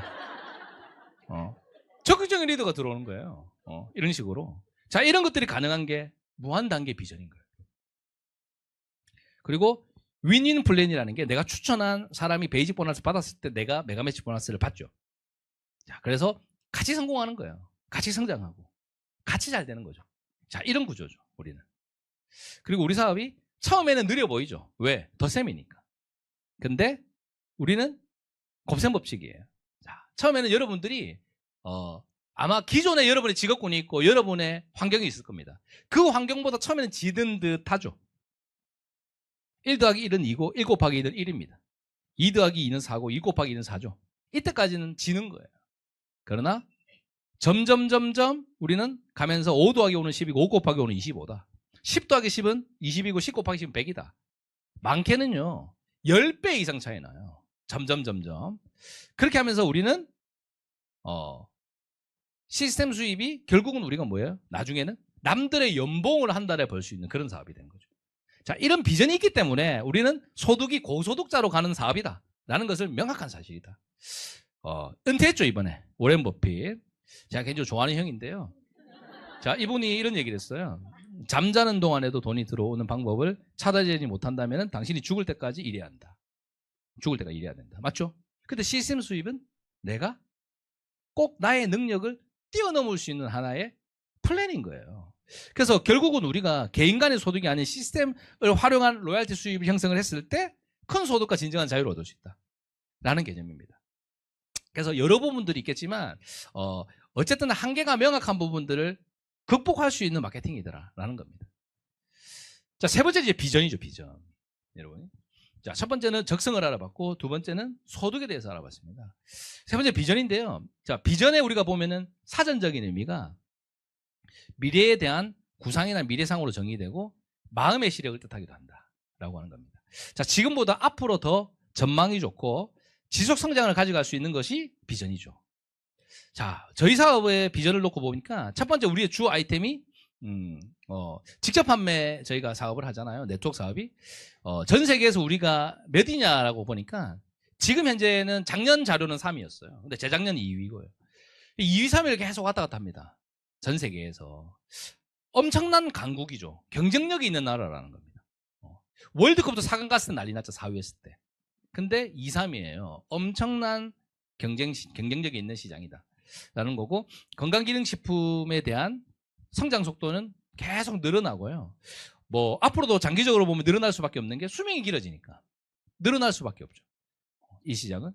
적극적인 리더가 들어오는 거예요. 이런 식으로. 자, 이런 것들이 가능한 게 무한 단계 비전인 거예요. 그리고 윈윈 플랜이라는 게 내가 추천한 사람이 베이직 보너스 받았을 때 내가 메가매치 보너스를 받죠. 자, 그래서 같이 성공하는 거예요. 같이 성장하고 같이 잘 되는 거죠. 자, 이런 구조죠, 우리는. 그리고 우리 사업이 처음에는 느려 보이죠. 왜? 덧셈이니까. 근데 우리는 곱셈 법칙이에요. 자, 처음에는 여러분들이 아마 기존에 여러분의 직업군이 있고 여러분의 환경이 있을 겁니다. 그 환경보다 처음에는 지든 듯 하죠. 1 더하기 1은 2고 1 곱하기 1은 1입니다. 2 더하기 2는 4고 2 곱하기 2는 4죠. 이때까지는 지는 거예요. 그러나 점점 우리는 가면서 5 더하기 5는 10이고 5 곱하기 5는 25다. 10 더하기 10은 20이고 10 곱하기 10은 100이다. 많게는요 10배 이상 차이 나요. 점점 그렇게 하면서 우리는 시스템 수입이 결국은 우리가 뭐예요? 나중에는 남들의 연봉을 한 달에 벌 수 있는 그런 사업이 된 거죠. 자, 이런 비전이 있기 때문에 우리는 소득이 고소득자로 가는 사업이다 라는 것을 명확한 사실이다. 은퇴했죠, 이번에. 워렌 버핏. 제가 개인적으로 좋아하는 형인데요. 자, 이분이 이런 얘기를 했어요. 잠자는 동안에도 돈이 들어오는 방법을 찾아내지 못한다면 당신이 죽을 때까지 일해야 한다. 죽을 때까지 일해야 된다. 맞죠? 근데 시스템 수입은 내가 꼭 나의 능력을 뛰어넘을 수 있는 하나의 플랜인 거예요. 그래서 결국은 우리가 개인 간의 소득이 아닌 시스템을 활용한 로얄티 수입을 형성을 했을 때 큰 소득과 진정한 자유를 얻을 수 있다 라는 개념입니다. 그래서 여러 부분들이 있겠지만 어쨌든 한계가 명확한 부분들을 극복할 수 있는 마케팅이더라 라는 겁니다. 자, 세 번째 이제 비전이죠. 비전. 여러분. 자, 첫 번째는 적성을 알아봤고 두 번째는 소득에 대해서 알아봤습니다. 세 번째 비전인데요. 자, 비전에 우리가 보면은 사전적인 의미가 미래에 대한 구상이나 미래상으로 정의되고 마음의 시력을 뜻하기도 한다라고 하는 겁니다. 자, 지금보다 앞으로 더 전망이 좋고 지속 성장을 가져갈 수 있는 것이 비전이죠. 자, 저희 사업의 비전을 놓고 보니까 첫 번째 우리의 주 아이템이 직접 판매 저희가 사업을 하잖아요. 네트워크 사업이. 전 세계에서 우리가 몇 위냐라고 보니까 지금 현재는 작년 자료는 3위였어요. 근데 재작년 2위고요. 2위, 3위를 계속 왔다 갔다 합니다. 전 세계에서. 엄청난 강국이죠. 경쟁력이 있는 나라라는 겁니다. 월드컵도 4강 갔을 때 난리 났죠. 4위 했을 때. 근데 2, 3위에요. 엄청난 경쟁력이 있는 시장이다. 라는 거고, 건강기능식품에 대한 성장 속도는 계속 늘어나고요. 뭐, 앞으로도 장기적으로 보면 늘어날 수밖에 없는 게 수명이 길어지니까. 늘어날 수밖에 없죠. 이 시장은.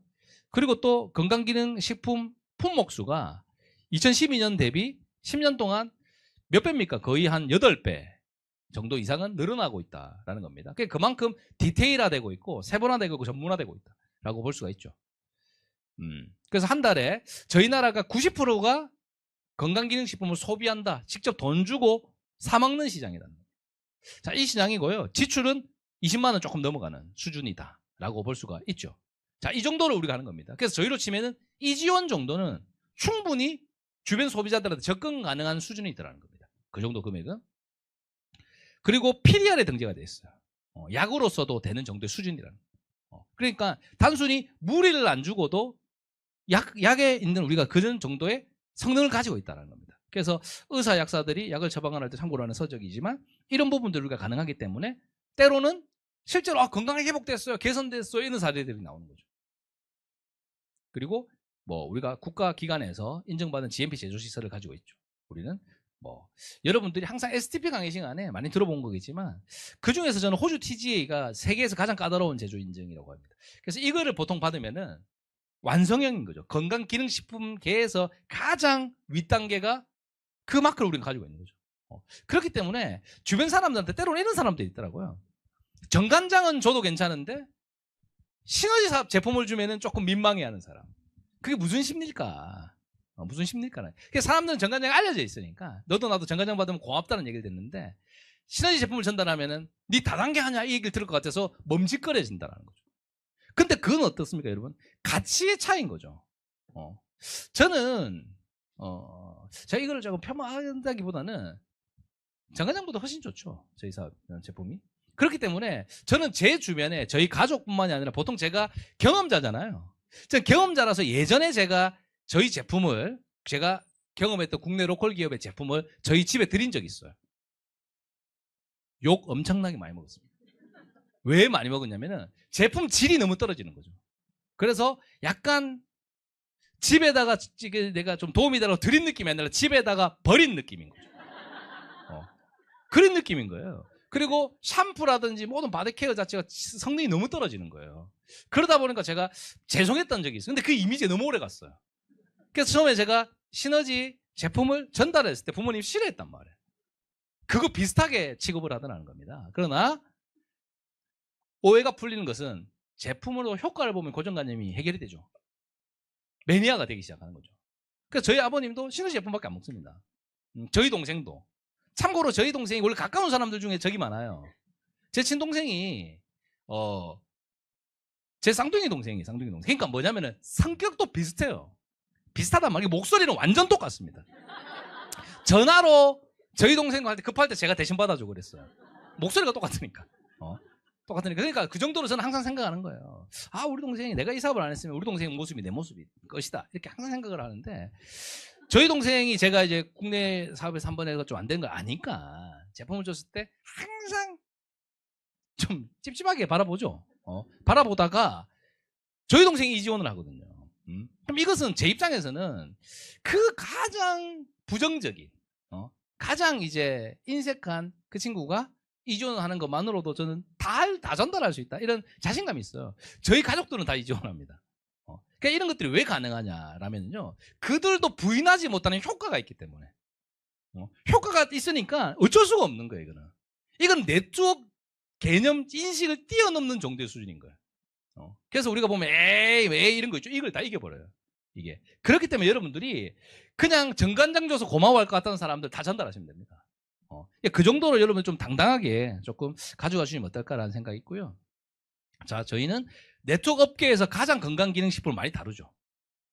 그리고 또 건강기능식품 품목수가 2012년 대비 10년 동안 몇 배입니까? 거의 한 8배 정도 이상은 늘어나고 있다라는 겁니다. 그만큼 디테일화되고 있고 세분화되고 있고 전문화되고 있다라고 볼 수가 있죠. 그래서 한 달에 저희 나라가 90%가 건강기능식품을 소비한다. 직접 돈 주고 사 먹는 시장이라는 거예요. 자, 이 시장이고요. 지출은 20만 원 조금 넘어가는 수준이다라고 볼 수가 있죠. 자, 이 정도를 우리가 하는 겁니다. 그래서 저희로 치면은 이지원 정도는 충분히 주변 소비자들한테 접근 가능한 수준이 있다는 겁니다. 그 정도 금액은. 그리고 PDR에 등재가 돼 있어요. 약으로서도 되는 정도의 수준이라는 거예요. 그러니까 단순히 무리를 안 주고도 약에 있는 우리가 그런 정도의 성능을 가지고 있다는 겁니다. 그래서 의사, 약사들이 약을 처방할 때 참고로 하는 서적이지만 이런 부분들 우리가 가능하기 때문에 때로는 실제로 건강이 회복됐어요, 개선됐어요 이런 사례들이 나오는 거죠. 그리고 뭐 우리가 국가기관에서 인정받은 GMP 제조시설을 가지고 있죠. 우리는 뭐 여러분들이 항상 STP 강의 시간에 많이 들어본 거겠지만 그 중에서 저는 호주 TGA가 세계에서 가장 까다로운 제조 인증이라고 합니다. 그래서 이거를 보통 받으면은 완성형인 거죠. 건강기능식품계에서 가장 윗단계가 그 마크를 우리가 가지고 있는 거죠. 그렇기 때문에 주변 사람들한테 때로는 이런 사람들이 있더라고요. 정관장은 줘도 괜찮은데 시너지 사업 제품을 주면은 조금 민망해하는 사람. 그게 무슨 심리일까? 무슨 심리일까? 사람들은 정관장이 알려져 있으니까 너도 나도 정관장 받으면 고맙다는 얘기를 듣는데 시너지 제품을 전달하면은 네 다단계 하냐 이 얘기를 들을 것 같아서 멈칫거려진다는 거죠. 근데 그건 어떻습니까, 여러분? 가치의 차이인 거죠. 저는 제가 이거를 조금 폄하한다기보다는 정관장보다 훨씬 좋죠. 저희 사업 제품이. 그렇기 때문에 저는 제 주변에 저희 가족뿐만이 아니라 보통 제가 경험자잖아요. 저는 경험자라서 예전에 제가 저희 제품을 제가 경험했던 국내 로컬 기업의 제품을 저희 집에 드린 적이 있어요. 욕 엄청나게 많이 먹었습니다. 왜 많이 먹었냐면은 제품 질이 너무 떨어지는 거죠. 그래서 약간 집에다가 내가 좀 도움이 되라고 드린 느낌이 아니라 집에다가 버린 느낌인 거죠. 그런 느낌인 거예요. 그리고 샴푸라든지 모든 바디 케어 자체가 성능이 너무 떨어지는 거예요. 그러다 보니까 제가 죄송했던 적이 있어요. 근데 그 이미지가 너무 오래 갔어요. 그래서 처음에 제가 시너지 제품을 전달했을 때 부모님이 싫어했단 말이에요. 그거 비슷하게 취급을 하더라는 겁니다. 그러나 오해가 풀리는 것은 제품으로 효과를 보면 고정관념이 해결이 되죠. 매니아가 되기 시작하는 거죠. 그래서 저희 아버님도 시너지 제품밖에 안 먹습니다. 저희 동생도. 참고로 저희 동생이 원래 가까운 사람들 중에 적이 많아요. 제 친동생이 제 쌍둥이 동생이에요. 쌍둥이 동생. 그러니까 뭐냐면은 성격도 비슷해요. 비슷하단 말이에요. 목소리는 완전 똑같습니다. 전화로 저희 동생과 할 때 급할 때 제가 대신 받아주고 그랬어요. 목소리가 똑같으니까. 똑같으니까. 그러니까 그 정도로 저는 항상 생각하는 거예요. 아, 우리 동생이 내가 이 사업을 안 했으면 우리 동생 모습이 내 모습이 것이다. 이렇게 항상 생각을 하는데 저희 동생이 제가 이제 국내 사업에서 한 번 해서 좀 안 된 걸 아니까 제품을 줬을 때 항상 좀 찝찝하게 바라보죠. 바라보다가 저희 동생이 이 지원을 하거든요. 그럼 이것은 제 입장에서는 그 가장 부정적인, 가장 이제 인색한 그 친구가 이지원을 하는 것만으로도 저는 다 전달할 수 있다. 이런 자신감이 있어요. 저희 가족들은 다 이지원합니다. 그러니까 이런 것들이 왜 가능하냐라면요. 그들도 부인하지 못하는 효과가 있기 때문에. 효과가 있으니까 어쩔 수가 없는 거예요, 이거는. 이건 네트워크 개념, 인식을 뛰어넘는 정도의 수준인 거예요. 그래서 우리가 보면 에이, 왜 이런 거 있죠? 이걸 다 이겨버려요. 이게. 그렇기 때문에 여러분들이 그냥 정관장 줘서 고마워할 것 같다는 사람들 다 전달하시면 됩니다. 그 정도로 여러분 좀 당당하게 조금 가져가 주시면 어떨까라는 생각이 있고요. 자, 저희는 네트워크 업계에서 가장 건강기능식품을 많이 다루죠.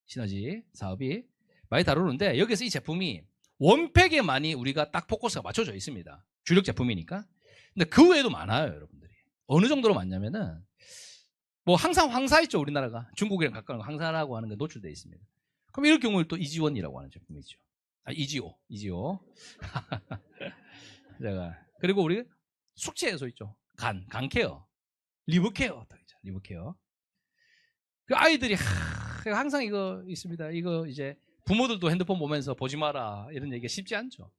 시너지 사업이 많이 다루는데 여기서 이 제품이 원팩에 많이 우리가 딱 포커스가 맞춰져 있습니다. 주력 제품이니까. 근데 그 외에도 많아요, 여러분들이. 어느 정도로 많냐면은 뭐 항상 황사 있죠, 우리나라가. 중국이랑 가까운 황사라고 하는 게 노출되어 있습니다. 그럼 이럴 경우에 또 이지원이라고 하는 제품이죠. 이지오. 제가 그리고 우리 숙취 해소 있죠. 간 케어, 리버 케어, 리버 케어. 그 아이들이 항상 이거 있습니다. 이거 이제 부모들도 핸드폰 보면서 보지 마라 이런 얘기가 쉽지 않죠.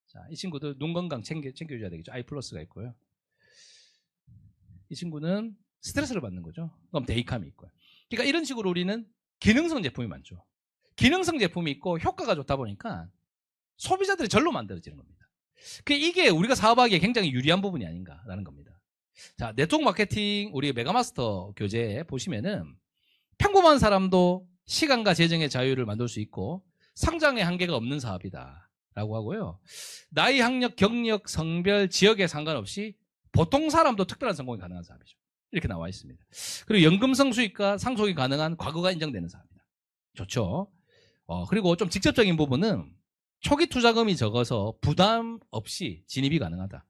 자, 이 친구들 눈 건강 챙겨줘야 되겠죠. 아이 플러스가 있고요. 이 친구는 스트레스를 받는 거죠. 그럼 데이감이 있고요. 그러니까 이런 식으로 우리는 기능성 제품이 많죠. 기능성 제품이 있고 효과가 좋다 보니까 소비자들이 절로 만들어지는 겁니다. 이게 우리가 사업하기에 굉장히 유리한 부분이 아닌가라는 겁니다. 자, 네트워크 마케팅 우리 메가마스터 교재에 보시면은 평범한 사람도 시간과 재정의 자유를 만들 수 있고 성장의 한계가 없는 사업이다 라고 하고요. 나이, 학력, 경력, 성별, 지역에 상관없이 보통 사람도 특별한 성공이 가능한 사업이죠. 이렇게 나와 있습니다. 그리고 연금성 수익과 상속이 가능한 과거가 인정되는 사업이다. 좋죠. 그리고 좀 직접적인 부분은 초기 투자금이 적어서 부담 없이 진입이 가능하다.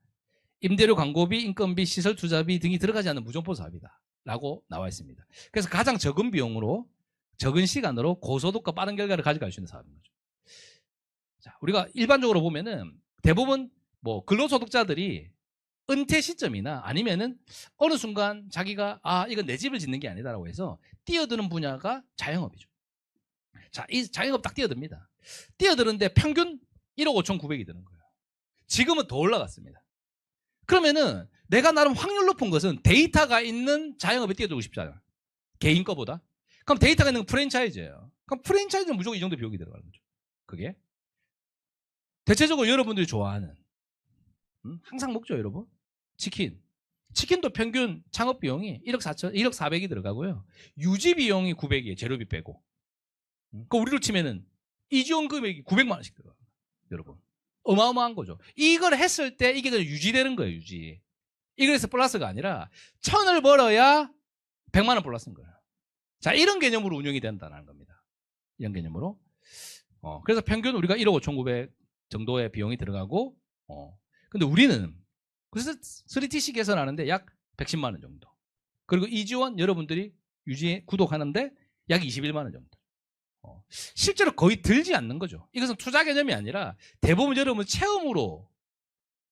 임대료, 광고비, 인건비, 시설 투자비 등이 들어가지 않는 무점포 사업이다 라고 나와 있습니다. 그래서 가장 적은 비용으로 적은 시간으로 고소득과 빠른 결과를 가져갈 수 있는 사업인 거죠. 자, 우리가 일반적으로 보면은 대부분 뭐 근로소득자들이 은퇴 시점이나 아니면은 어느 순간 자기가 이건 내 집을 짓는 게 아니다라고 해서 뛰어드는 분야가 자영업이죠. 자, 이 자영업 딱 뛰어듭니다. 뛰어드는데 평균 1억 5,900이 드는 거예요. 지금은 더 올라갔습니다. 그러면은 내가 나름 확률 높은 것은 데이터가 있는 자영업에 뛰어들고 싶잖아요. 개인 거보다. 그럼 데이터가 있는 건 프랜차이즈예요. 그럼 프랜차이즈는 무조건 이 정도 비용이 들어가는 거죠. 그게 대체적으로 여러분들이 좋아하는 항상 먹죠, 여러분. 치킨도 평균 창업 비용이 1억 4천, 1억 4백이 들어가고요. 유지 비용이 900이에요. 재료비 빼고. 그 우리로 치면은 이지원 금액이 900만 원씩 들어가요. 여러분. 어마어마한 거죠. 이걸 했을 때 이게 유지되는 거예요, 유지. 이걸 해서 플러스가 아니라 1,000을 벌어야 100만 원 플러스인 거예요. 자, 이런 개념으로 운영이 된다는 겁니다. 이런 개념으로. 그래서 평균 우리가 1억 5,900 정도의 비용이 들어가고, 근데 우리는 그래서 3TC 개선하는데 약 110만 원 정도. 그리고 이지원 여러분들이 유지 구독하는데 약 21만 원 정도. 실제로 거의 들지 않는 거죠. 이것은 투자 개념이 아니라 대부분 여러분 체험으로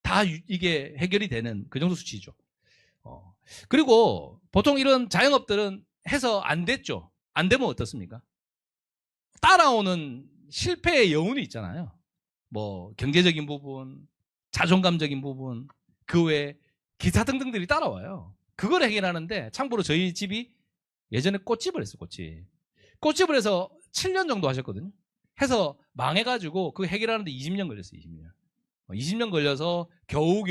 다 이게 해결이 되는 그 정도 수치죠. 그리고 보통 이런 자영업들은 해서 안 됐죠. 안 되면 어떻습니까? 따라오는 실패의 여운이 있잖아요. 뭐 경제적인 부분, 자존감적인 부분, 그 외에 기타 등등들이 따라와요. 그걸 해결하는데 참고로 저희 집이 예전에 꽃집을 했어요. 꽃집을 해서 7년 정도 하셨거든요. 해서 망해가지고 그 해결하는데 20년 걸렸어요. 20년. 20년 걸려서 겨우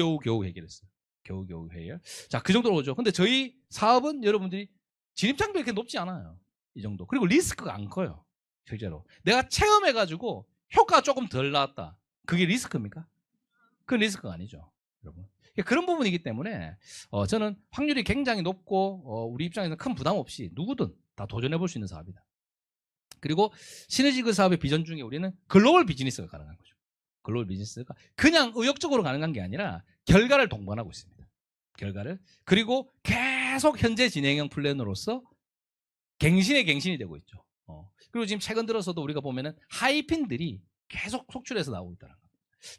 해결했어요. 겨우 해결. 자, 그 정도로 오죠. 근데 저희 사업은 여러분들이 진입장벽이 그렇게 높지 않아요. 이 정도. 그리고 리스크가 안 커요. 실제로. 내가 체험해가지고 효과가 조금 덜 나왔다. 그게 리스크입니까? 그건 리스크가 아니죠. 여러분. 그런 부분이기 때문에 저는 확률이 굉장히 높고 우리 입장에서는 큰 부담 없이 누구든 다 도전해 볼 수 있는 사업이다. 그리고 시너지그 사업의 비전 중에 우리는 글로벌 비즈니스가 가능한 거죠. 글로벌 비즈니스가 그냥 의욕적으로 가능한 게 아니라 결과를 동반하고 있습니다. 결과를. 그리고 계속 현재 진행형 플랜으로서 갱신이 되고 있죠. 그리고 지금 최근 들어서도 우리가 보면은 하이핀들이 계속 속출해서 나오고 있다는 겁니다.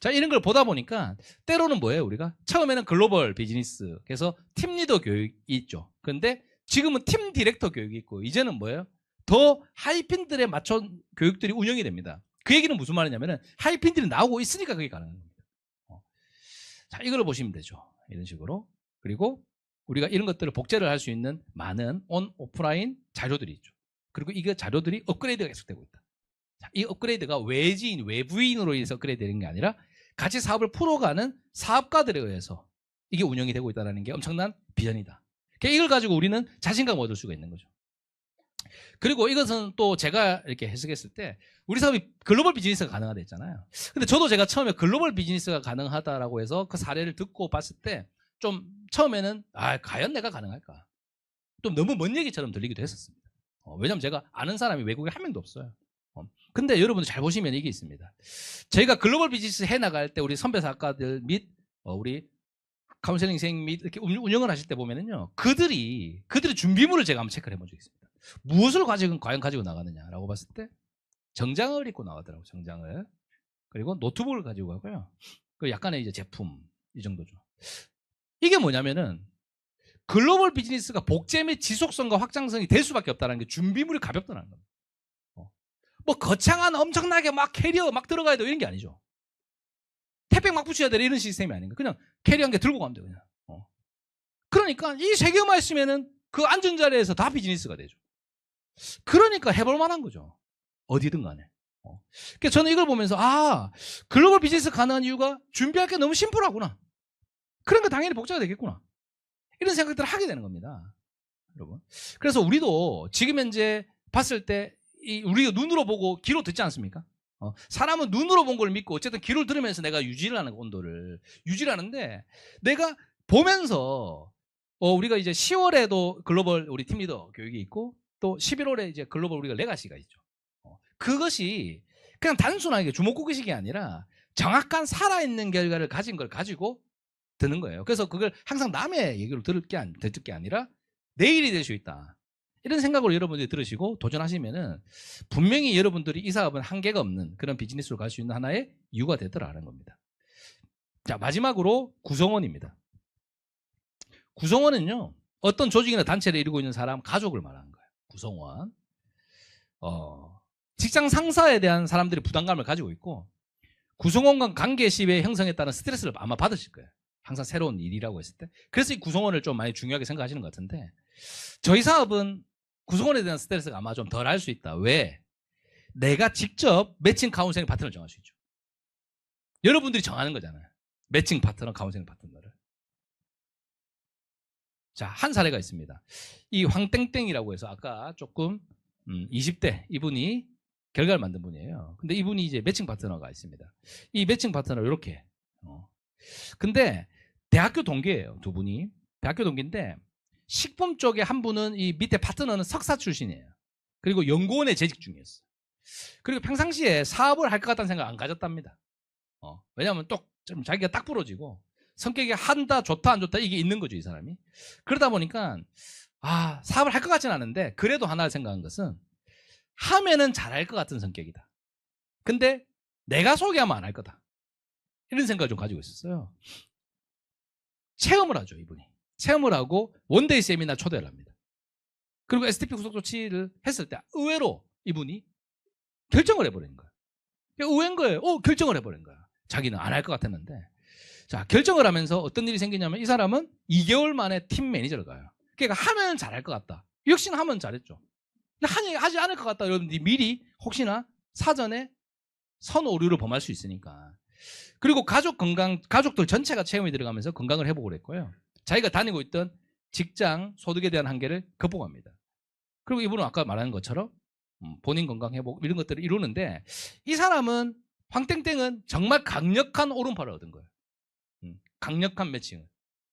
자, 이런 걸 보다 보니까 때로는 뭐예요? 우리가 처음에는 글로벌 비즈니스, 그래서 팀 리더 교육이 있죠. 근데 지금은 팀 디렉터 교육이 있고 이제는 뭐예요? 더 하이핀들에 맞춘 교육들이 운영이 됩니다. 그 얘기는 무슨 말이냐면은 하이핀들이 나오고 있으니까 그게 가능한 겁니다. 자, 이걸 보시면 되죠. 이런 식으로. 그리고 우리가 이런 것들을 복제를 할 수 있는 많은 오프라인 자료들이 있죠. 그리고 이 자료들이 업그레이드가 계속되고 있다. 자, 이 업그레이드가 외부인으로 인해서 업그레이드 되는 게 아니라 같이 사업을 풀어가는 사업가들에 의해서 이게 운영이 되고 있다는 게 엄청난 비전이다. 그러니까 이걸 가지고 우리는 자신감을 얻을 수가 있는 거죠. 그리고 이것은 또 제가 이렇게 해석했을 때 우리 사업이 글로벌 비즈니스가 가능하다 했잖아요. 근데 저도 제가 처음에 글로벌 비즈니스가 가능하다라고 해서 그 사례를 듣고 봤을 때 좀 처음에는 과연 내가 가능할까? 좀 너무 먼 얘기처럼 들리기도 했었습니다. 왜냐하면 제가 아는 사람이 외국에 한 명도 없어요. 근데 여러분들 잘 보시면 이게 있습니다. 저희가 글로벌 비즈니스 해나갈 때 우리 선배 작가들 및 우리 카운셀링생 및 이렇게 운영을 하실 때 보면은요, 그들이 준비물을 제가 한번 체크를 해본 적이 있습니다. 무엇을 과연 가지고 나가느냐라고 봤을 때 정장을 입고 나가더라고요. 정장을. 그리고 노트북을 가지고 가고요. 그리고 약간의 이제 제품 이 정도죠. 이게 뭐냐면은 글로벌 비즈니스가 복제 및 지속성과 확장성이 될 수밖에 없다는 게 준비물이 가볍다는 겁니다. 뭐 거창한 엄청나게 막 캐리어 막 들어가야 돼 이런 게 아니죠. 태백 막 붙여야 돼 이런 시스템이 아닌가. 그냥 캐리어 한 개 들고 가면 돼 그냥. 그러니까 이 세 개만 있으면은 그 앉은 자리에서 다 비즈니스가 되죠. 그러니까 해볼 만한 거죠. 어디든 간에. 그래서 저는 이걸 보면서 글로벌 비즈니스 가능한 이유가 준비할 게 너무 심플하구나. 그러니까 당연히 복제가 되겠구나. 이런 생각들을 하게 되는 겁니다. 여러분. 그래서 우리도 지금 현재 봤을 때 우리가 눈으로 보고 귀로 듣지 않습니까? 사람은 눈으로 본 걸 믿고 어쨌든 귀로 들으면서 내가 유지를 하는 온도를 유지를 하는데 내가 보면서 우리가 이제 10월에도 글로벌 우리 팀리더 교육이 있고 또 11월에 이제 글로벌 우리가 레가시가 있죠. 그것이 그냥 단순하게 주먹구구식이 아니라 정확한 살아있는 결과를 가진 걸 가지고 드는 거예요. 그래서 그걸 항상 남의 얘기를 듣을 게 아니라 내일이 될 수 있다. 이런 생각으로 여러분들이 들으시고 도전하시면은 분명히 여러분들이 이 사업은 한계가 없는 그런 비즈니스로 갈 수 있는 하나의 이유가 되더라는 겁니다. 자, 마지막으로 구성원입니다. 구성원은요, 어떤 조직이나 단체를 이루고 있는 사람, 가족을 말하는 거예요. 구성원. 직장 상사에 대한 사람들이 부담감을 가지고 있고 구성원과 관계 시에 형성에 따른 스트레스를 아마 받으실 거예요. 항상 새로운 일이라고 했을 때. 그래서 이 구성원을 좀 많이 중요하게 생각하시는 것 같은데 저희 사업은 구성원에 대한 스트레스가 아마 좀 덜 할 수 있다. 왜? 내가 직접 매칭 카운셀링 파트너를 정할 수 있죠. 여러분들이 정하는 거잖아요. 매칭 파트너, 카운셀링 파트너를. 자, 한 사례가 있습니다. 이 황땡땡이라고 해서 아까 조금 20대 이분이 결과를 만든 분이에요. 근데 이분이 이제 매칭 파트너가 있습니다. 이 매칭 파트너 이렇게. 근데 대학교 동기예요. 두 분이. 대학교 동기인데 식품 쪽에 한 분은 이 밑에 파트너는 석사 출신이에요. 그리고 연구원에 재직 중이었어요. 그리고 평상시에 사업을 할 것 같다는 생각 안 가졌답니다. 왜냐하면 또 좀 자기가 딱 부러지고 성격이 한다 좋다 안 좋다 이게 있는 거죠 이 사람이. 그러다 보니까 사업을 할 것 같지는 않은데 그래도 하나 생각한 것은 하면은 잘할 것 같은 성격이다. 근데 내가 소개하면 안 할 거다. 이런 생각을 좀 가지고 있었어요. 체험을 하죠 이분이. 체험을 하고 원데이 세미나 초대를 합니다. 그리고 STP 후속 조치를 했을 때 의외로 이분이 결정을 해버린 거예요. 의외인 거예요. 결정을 해버린 거야. 자기는 안 할 것 같았는데. 자, 결정을 하면서 어떤 일이 생기냐면 이 사람은 2개월 만에 팀 매니저를 가요. 그러니까 하면 잘할 것 같다. 역시나 하면 잘했죠. 하지 않을 것 같다. 여러분들이 미리 혹시나 사전에 선 오류를 범할 수 있으니까. 그리고 가족들 전체가 체험이 들어가면서 건강을 회복을 했고요. 자기가 다니고 있던 직장 소득에 대한 한계를 극복합니다. 그리고 이분은 아까 말한 것처럼 본인 건강 회복 이런 것들을 이루는데 이 사람은 황땡땡은 정말 강력한 오른팔을 얻은 거예요. 강력한 매칭을.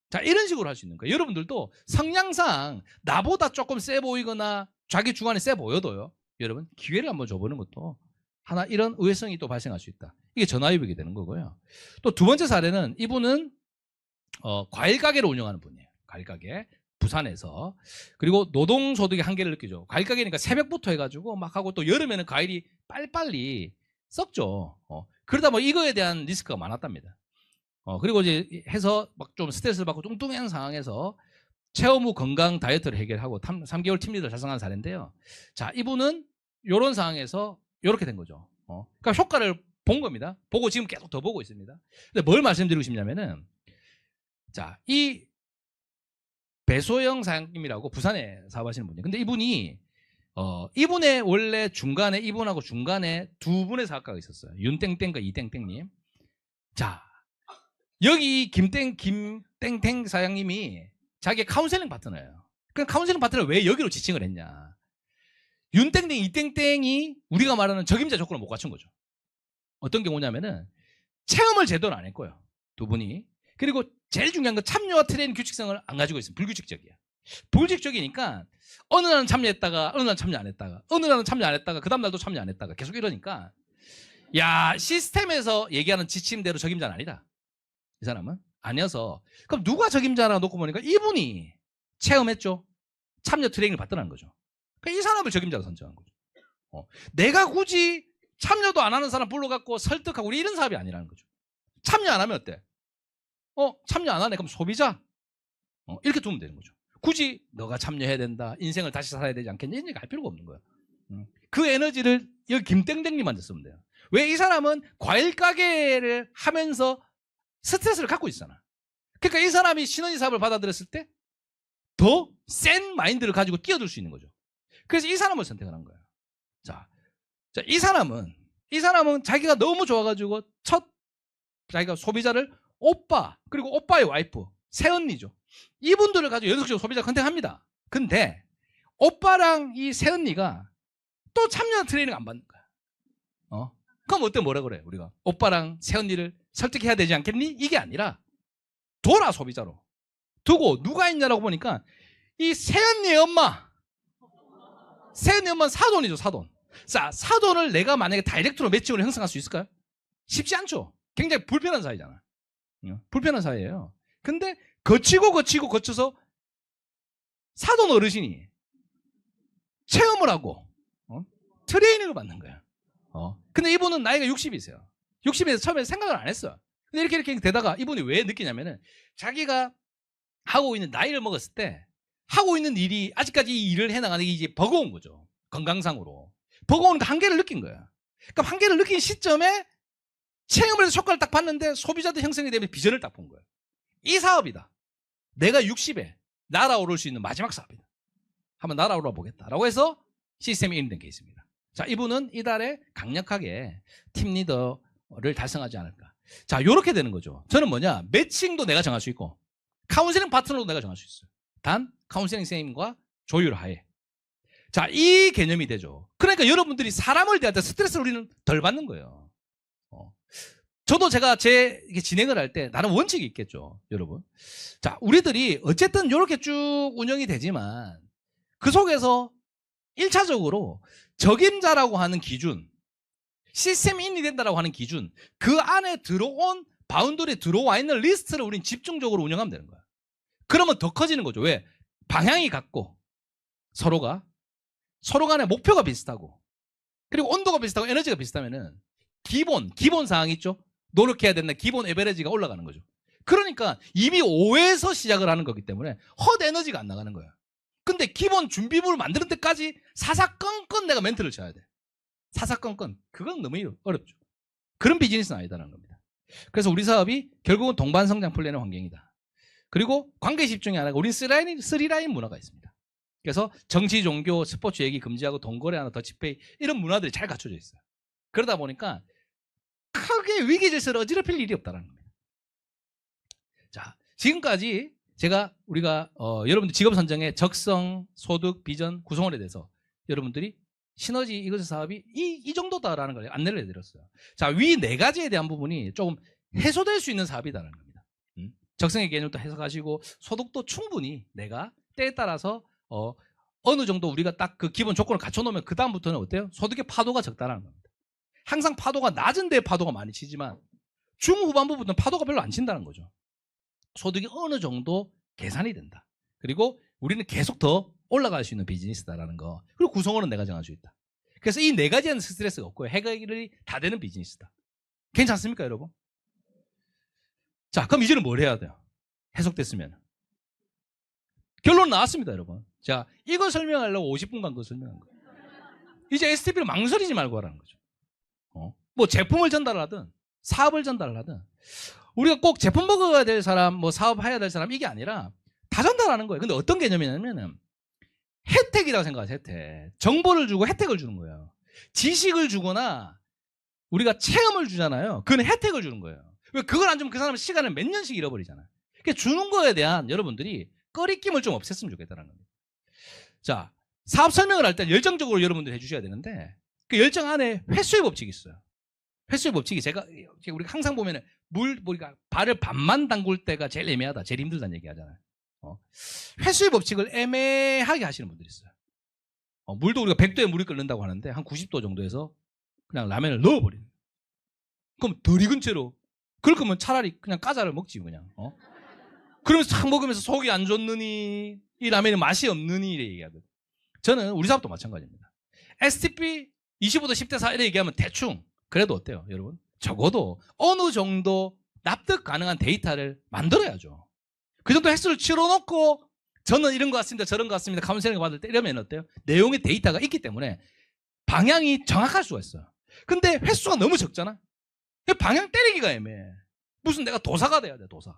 자, 이런 식으로 할 수 있는 거예요. 여러분들도 성향상 나보다 조금 세 보이거나 자기 주관이 세 보여도요. 여러분 기회를 한번 줘보는 것도 하나 이런 의외성이 또 발생할 수 있다. 이게 전화위복이 되는 거고요. 또 두 번째 사례는 이분은 과일 가게를 운영하는 분이에요. 과일 가게. 부산에서. 그리고 노동소득의 한계를 느끼죠. 과일 가게니까 새벽부터 해가지고 막 하고 또 여름에는 과일이 빨리빨리 썩죠. 그러다 뭐 이거에 대한 리스크가 많았답니다. 그리고 이제 해서 막 좀 스트레스를 받고 뚱뚱한 상황에서 체험 후 건강 다이어트를 해결하고 3개월 팀리더를 달성한 사례인데요. 자, 이분은 이런 상황에서 이렇게 된 거죠. 그러니까 효과를 본 겁니다. 보고 지금 계속 더 보고 있습니다. 근데 뭘 말씀드리고 싶냐면은 자, 이 배소영 사장님이라고 부산에 사업하시는 분이에요. 근데 이분이 이분의 원래 중간에 이분하고 중간에 두 분의 사업가가 있었어요. 윤땡땡과 이땡땡님. 자, 여기 김땡땡 사장님이 자기의 카운셀링 파트너예요. 그 카운셀링 파트너를 왜 여기로 지칭을 했냐? 윤땡땡, 이땡땡이 우리가 말하는 적임자 조건을 못 갖춘 거죠. 어떤 경우냐면은 체험을 제대로 안 했고요. 두 분이. 그리고 제일 중요한 건 참여와 트레이닝 규칙성을 안 가지고 있어요. 불규칙적이야. 불규칙적이니까 어느 날은 참여했다가 어느 날은 참여 안 했다가 어느 날은 참여 안 했다가 그 다음 날도 참여 안 했다가 계속 이러니까 야, 시스템에서 얘기하는 지침대로 적임자는 아니다. 이 사람은 아니어서 그럼 누가 적임자라고 놓고 보니까 이분이 체험했죠. 참여 트레이닝을 받더라는 거죠. 그러니까 이 사람을 적임자로 선정한 거죠. 내가 굳이 참여도 안 하는 사람 불러갖고 설득하고 우리 이런 사업이 아니라는 거죠. 참여 안 하면 어때? 참여 안 하네. 그럼 소비자. 이렇게 두면 되는 거죠. 굳이 너가 참여해야 된다. 인생을 다시 살아야 되지 않겠냐. 이런 얘기 할 필요가 없는 거야. 그 에너지를 여기 김땡땡님한테 쓰면 돼요. 왜? 이 사람은 과일 가게를 하면서 스트레스를 갖고 있잖아. 그러니까 이 사람이 신원지 사업을 받아들였을 때 더 센 마인드를 가지고 뛰어들 수 있는 거죠. 그래서 이 사람을 선택을 한 거예요. 자, 이 사람은 자기가 너무 좋아가지고 자기가 소비자를 오빠, 그리고 오빠의 와이프, 새언니죠. 이분들을 가지고 연속적으로 소비자 컨택합니다. 근데 오빠랑 이 새언니가 또 참여 트레이닝 안 받는 거야. 그럼 어때 뭐라 그래? 우리가 오빠랑 새언니를 설득해야 되지 않겠니? 이게 아니라 돌아 소비자로 두고 누가 있냐라고 보니까 이 새언니의 엄마, 새언니 엄마는 사돈이죠. 사돈. 자, 사돈을 내가 만약에 다이렉트로 매칭으로 형성할 수 있을까요? 쉽지 않죠. 굉장히 불편한 사이잖아. 불편한 사이예요. 근데 거쳐서 사돈 어르신이 체험을 하고 트레이닝을 받는 거야. 근데 이분은 나이가 60이세요. 60에서 처음에 생각을 안 했어요. 근데 이렇게 되다가 이분이 왜 느끼냐면은 자기가 하고 있는 나이를 먹었을 때 하고 있는 일이 아직까지 이 일을 해나가는 게 이제 버거운 거죠. 건강상으로. 버거운 한계를 느낀 거야. 그러니까 한계를 느낀 시점에 체험을 해서 효과를 딱 봤는데 소비자들 형성이 되면 비전을 딱 본 거예요. 이 사업이다. 내가 60에 날아오를 수 있는 마지막 사업이다. 한번 날아오라 보겠다라고 해서 시스템이 인된 케이스입니다. 자, 이분은 이달에 강력하게 팀 리더를 달성하지 않을까. 자, 요렇게 되는 거죠. 저는 뭐냐, 매칭도 내가 정할 수 있고 카운셀링 파트너도 내가 정할 수 있어요. 단 카운셀링 선생님과 조율하에. 자, 이 개념이 되죠. 그러니까 여러분들이 사람을 대할 때 스트레스를 우리는 덜 받는 거예요. 저도 제가 이게 진행을 할 때 나름 원칙이 있겠죠, 여러분. 자, 우리들이 어쨌든 이렇게 쭉 운영이 되지만 그 속에서 1차적으로 적임자라고 하는 기준, 시스템 인이 된다라고 하는 기준, 그 안에 들어온 바운더리에 들어와 있는 리스트를 우린 집중적으로 운영하면 되는 거야. 그러면 더 커지는 거죠. 왜? 방향이 같고 서로 간에 목표가 비슷하고 그리고 온도가 비슷하고 에너지가 비슷하면은 기본 사항이 있죠. 노력해야 된다. 기본 에버리지가 올라가는 거죠. 그러니까 이미 5에서 시작을 하는 거기 때문에 헛 에너지가 안 나가는 거야. 근데 기본 준비물을 만드는 데까지 사사건건 내가 멘트를 쳐야 돼. 사사건건. 그건 너무 어렵죠. 그런 비즈니스는 아니다라는 겁니다. 그래서 우리 사업이 결국은 동반성장 플랜의 환경이다. 그리고 관계 집중이 아니라 우린 3라인 문화가 있습니다. 그래서 정치, 종교, 스포츠 얘기 금지하고 동거래 하나, 더치페이 이런 문화들이 잘 갖춰져 있어요. 그러다 보니까 크게 위기 질서를 어지럽힐 일이 없다는 겁니다. 자, 지금까지 우리가 여러분들 직업 선정의 적성, 소득, 비전, 구성원에 대해서 여러분들이 시너지 이것의 사업이 이 정도다라는 걸 안내를 해드렸어요. 자, 위 4가지에 대한 부분이 조금 해소될 수 있는 사업이다라는 겁니다. 적성의 개념도 해석하시고 소득도 충분히 내가 때에 따라서 어느 정도 우리가 딱 그 기본 조건을 갖춰놓으면 그 다음부터는 어때요? 소득의 파도가 적다라는 겁니다. 항상 파도가 낮은 데에 파도가 많이 치지만 중후반부부터는 파도가 별로 안 친다는 거죠. 소득이 어느 정도 계산이 된다. 그리고 우리는 계속 더 올라갈 수 있는 비즈니스다라는 거. 그리고 구성원은 내가 정할 수 있다. 그래서 이 4가지에는 스트레스가 없고요. 해결이 다 되는 비즈니스다. 괜찮습니까, 여러분? 자, 그럼 이제는 뭘 해야 돼요? 해석됐으면. 결론 나왔습니다, 여러분. 자, 이걸 설명하려고 50분간 그거 설명한 거예요. 이제 STP를 망설이지 말고 하라는 거죠. 뭐 제품을 전달하든 사업을 전달하든 우리가 꼭 제품 먹어야 될 사람, 뭐 사업해야 될 사람 이게 아니라 다 전달하는 거예요. 근데 어떤 개념이냐면은 혜택이라고 생각하세요. 혜택. 정보를 주고 혜택을 주는 거예요. 지식을 주거나 우리가 체험을 주잖아요. 그건 혜택을 주는 거예요. 왜 그걸 안 주면 그 사람은 시간을 몇 년씩 잃어버리잖아요. 그러니까 주는 거에 대한 여러분들이 꺼리낌을 좀 없앴으면 좋겠다는 겁니다. 자, 사업 설명을 할 때 열정적으로 여러분들이 해주셔야 되는데 그 열정 안에 횟수의 법칙이 있어요. 횟수의 법칙이 우리가 항상 보면은 우리가 발을 반만 담글 때가 제일 애매하다, 제일 힘들다는 얘기 하잖아요. 횟수의 법칙을 애매하게 하시는 분들이 있어요. 물도 우리가 100도에 물이 끓는다고 하는데 한 90도 정도에서 그냥 라면을 넣어버리는 거예요. 그럼 덜 익은 채로 그럴 거면 차라리 그냥 까자를 먹지 그냥. 그러면서 탁 먹으면서 속이 안 좋느니 이 라면이 맛이 없느니 이래 얘기하거든. 저는 우리 사업도 마찬가지입니다. STP 25도 10대 4 이래 얘기하면 대충 그래도 어때요 여러분? 적어도 어느 정도 납득 가능한 데이터를 만들어야죠. 그 정도 횟수를 치러놓고 저는 이런 것 같습니다. 저런 것 같습니다. 카운셀링 받을 때 이러면 어때요? 내용의 데이터가 있기 때문에 방향이 정확할 수가 있어요. 근데 횟수가 너무 적잖아. 방향 때리기가 애매해. 무슨 내가 도사가 돼야 돼, 도사.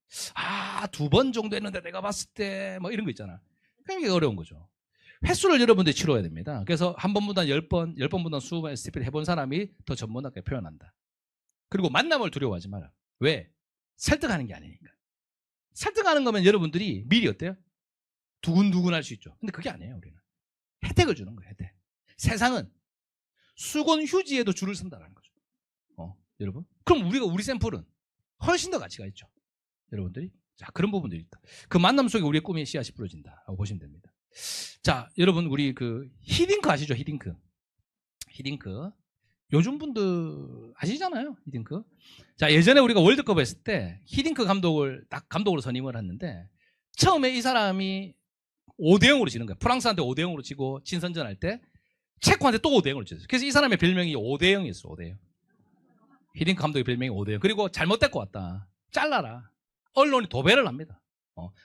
2번 정도 했는데 내가 봤을 때 뭐 이런 거 있잖아. 그게 어려운 거죠. 횟수를 여러분들이 치러야 됩니다. 그래서 한 번보다 10번, 10번보다 20번 STP를 해본 사람이 더 전문하게 표현한다. 그리고 만남을 두려워하지 마라. 왜? 설득하는 게 아니니까. 설득하는 거면 여러분들이 미리 어때요? 두근두근 할 수 있죠. 근데 그게 아니에요, 우리는. 혜택을 주는 거예요, 혜택. 세상은 수건 휴지에도 줄을 선다라는 거죠. 여러분. 그럼 우리 샘플은 훨씬 더 가치가 있죠. 여러분들이. 자, 그런 부분들이 있다. 그 만남 속에 우리의 꿈의 씨앗이 부러진다라고 보시면 됩니다. 자, 여러분, 우리 그 히딩크 아시죠? 히딩크. 요즘 분들 아시잖아요, 히딩크. 자, 예전에 우리가 월드컵 했을 때 히딩크 감독을 딱 감독으로 선임을 했는데 처음에 이 사람이 5대0으로 지는 거예요. 프랑스한테 5대0으로 지고 친선전할 때 체코한테 또 5대0으로 졌어요. 그래서 이 사람의 별명이 5대0이었어, 5대0. 히딩크 감독의 별명이 5대0. 그리고 잘못 데리고 왔다. 잘라라. 언론이 도배를 합니다.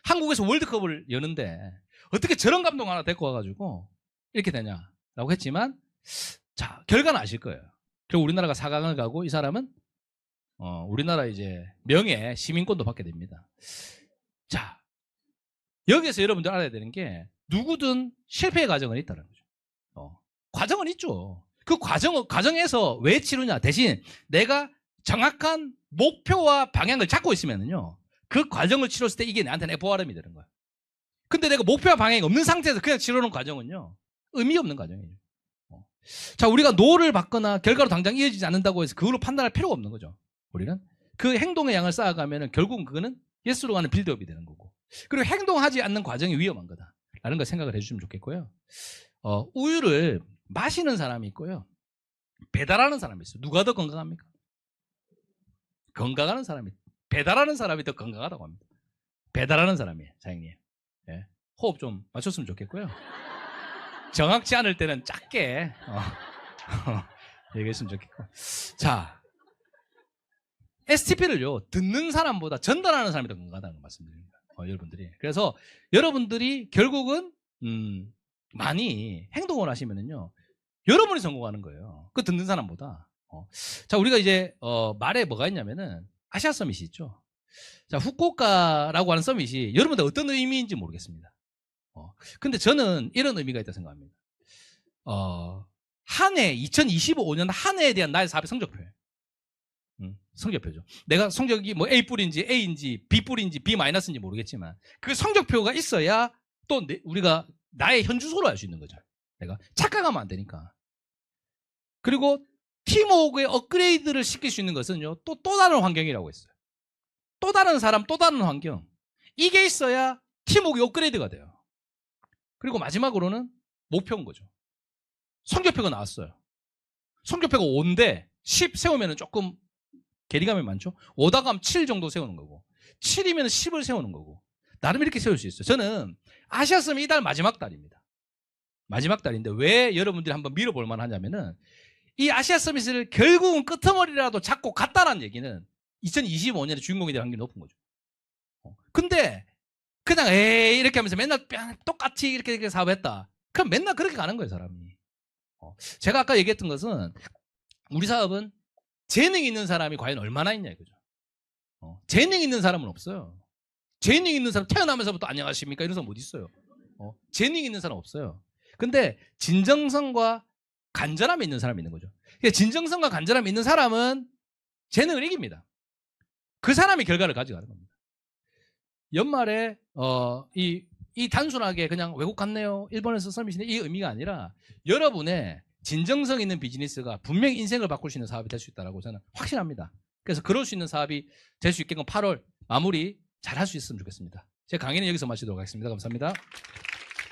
한국에서 월드컵을 여는데 어떻게 저런 감독 하나 데리고 와가지고 이렇게 되냐라고 했지만, 자, 결과는 아실 거예요. 그리고 우리나라가 4강을 가고 이 사람은 우리나라 이제 명예 시민권도 받게 됩니다. 자, 여기에서 여러분들 알아야 되는 게 누구든 실패의 과정은 있다는 거죠. 과정은 있죠. 그 과정에서 왜 치르냐? 대신 내가 정확한 목표와 방향을 잡고 있으면은요, 그 과정을 치렀을 때 이게 나한테는 FORM이 되는 거야. 근데 내가 목표와 방향이 없는 상태에서 그냥 치러놓은 과정은요, 의미 없는 과정이에요. 자, 우리가 노를 받거나 결과로 당장 이어지지 않는다고 해서 그걸로 판단할 필요가 없는 거죠. 우리는 그 행동의 양을 쌓아가면은 결국은 그거는 예스로 가는 빌드업이 되는 거고, 그리고 행동하지 않는 과정이 위험한 거다라는 걸 생각을 해주시면 좋겠고요. 우유를 마시는 사람이 있고요, 배달하는 사람이 있어요. 누가 더 건강합니까? 건강하는 사람이, 배달하는 사람이 더 건강하다고 합니다. 배달하는 사람이에요, 사장님. 예. 호흡 좀 맞췄으면 좋겠고요. 정확치 않을 때는 짧게 얘기했으면 좋겠고. 자, STP를요, 듣는 사람보다 전달하는 사람이 더 건강하다는 걸 말씀드립니다. 여러분들이. 그래서 여러분들이 결국은 많이 행동을 하시면은요, 여러분이 성공하는 거예요. 그 듣는 사람보다. 자, 우리가 이제 말에 뭐가 있냐면은 아시아 서밋이 있죠. 자, 후쿠오카라고 하는 서밋이 여러분들 어떤 의미인지 모르겠습니다. 근데 저는 이런 의미가 있다고 생각합니다. 한 해, 2025년 한 해에 대한 나의 사업의 성적표예요. 성적표죠. 내가 성적이 뭐 A뿔인지 A인지 B뿔인지 B-인지 모르겠지만 그 성적표가 있어야 또 우리가 나의 현주소를 알 수 있는 거죠. 내가 착각하면 안 되니까. 그리고 팀워크의 업그레이드를 시킬 수 있는 것은요, 또 다른 환경이라고 했어요. 또 다른 사람, 또 다른 환경. 이게 있어야 팀워크의 업그레이드가 돼요. 그리고 마지막으로는 목표인 거죠. 성적표가 나왔어요. 성적표가 5인데 10 세우면 조금 괴리감이 많죠. 5다가 하면 7 정도 세우는 거고, 7이면 10을 세우는 거고, 나름 이렇게 세울 수 있어요. 저는 아시아 서밋 이달 마지막 달입니다. 마지막 달인데 왜 여러분들이 한번 밀어볼 만하냐면은, 이 아시아 서밋을 결국은 끄트머리라도 잡고 갔다라는 얘기는 2025년에 주인공이 될 확률이 높은 거죠. 근데 그냥 에이 이렇게 하면서 맨날 똑같이 이렇게 사업했다. 그럼 맨날 그렇게 가는 거예요, 사람이. 제가 아까 얘기했던 것은 우리 사업은 재능 있는 사람이 과연 얼마나 있냐 이거죠. 재능 있는 사람은 없어요. 재능 있는 사람 태어나면서부터 안녕하십니까 이런 사람 어디 있어요? 재능 있는 사람 없어요. 근데 진정성과 간절함이 있는 사람이 있는 거죠. 진정성과 간절함이 있는 사람은 재능을 이깁니다. 그 사람이 결과를 가져가는 겁니다. 연말에 이 단순하게 그냥 외국 갔네요, 일본에서 서밋이네, 이 의미가 아니라 여러분의 진정성 있는 비즈니스가 분명히 인생을 바꿀 수 있는 사업이 될 수 있다고 저는 확신합니다. 그래서 그럴 수 있는 사업이 될 수 있게끔 8월 마무리 잘 할 수 있으면 좋겠습니다. 제 강의는 여기서 마치도록 하겠습니다. 감사합니다.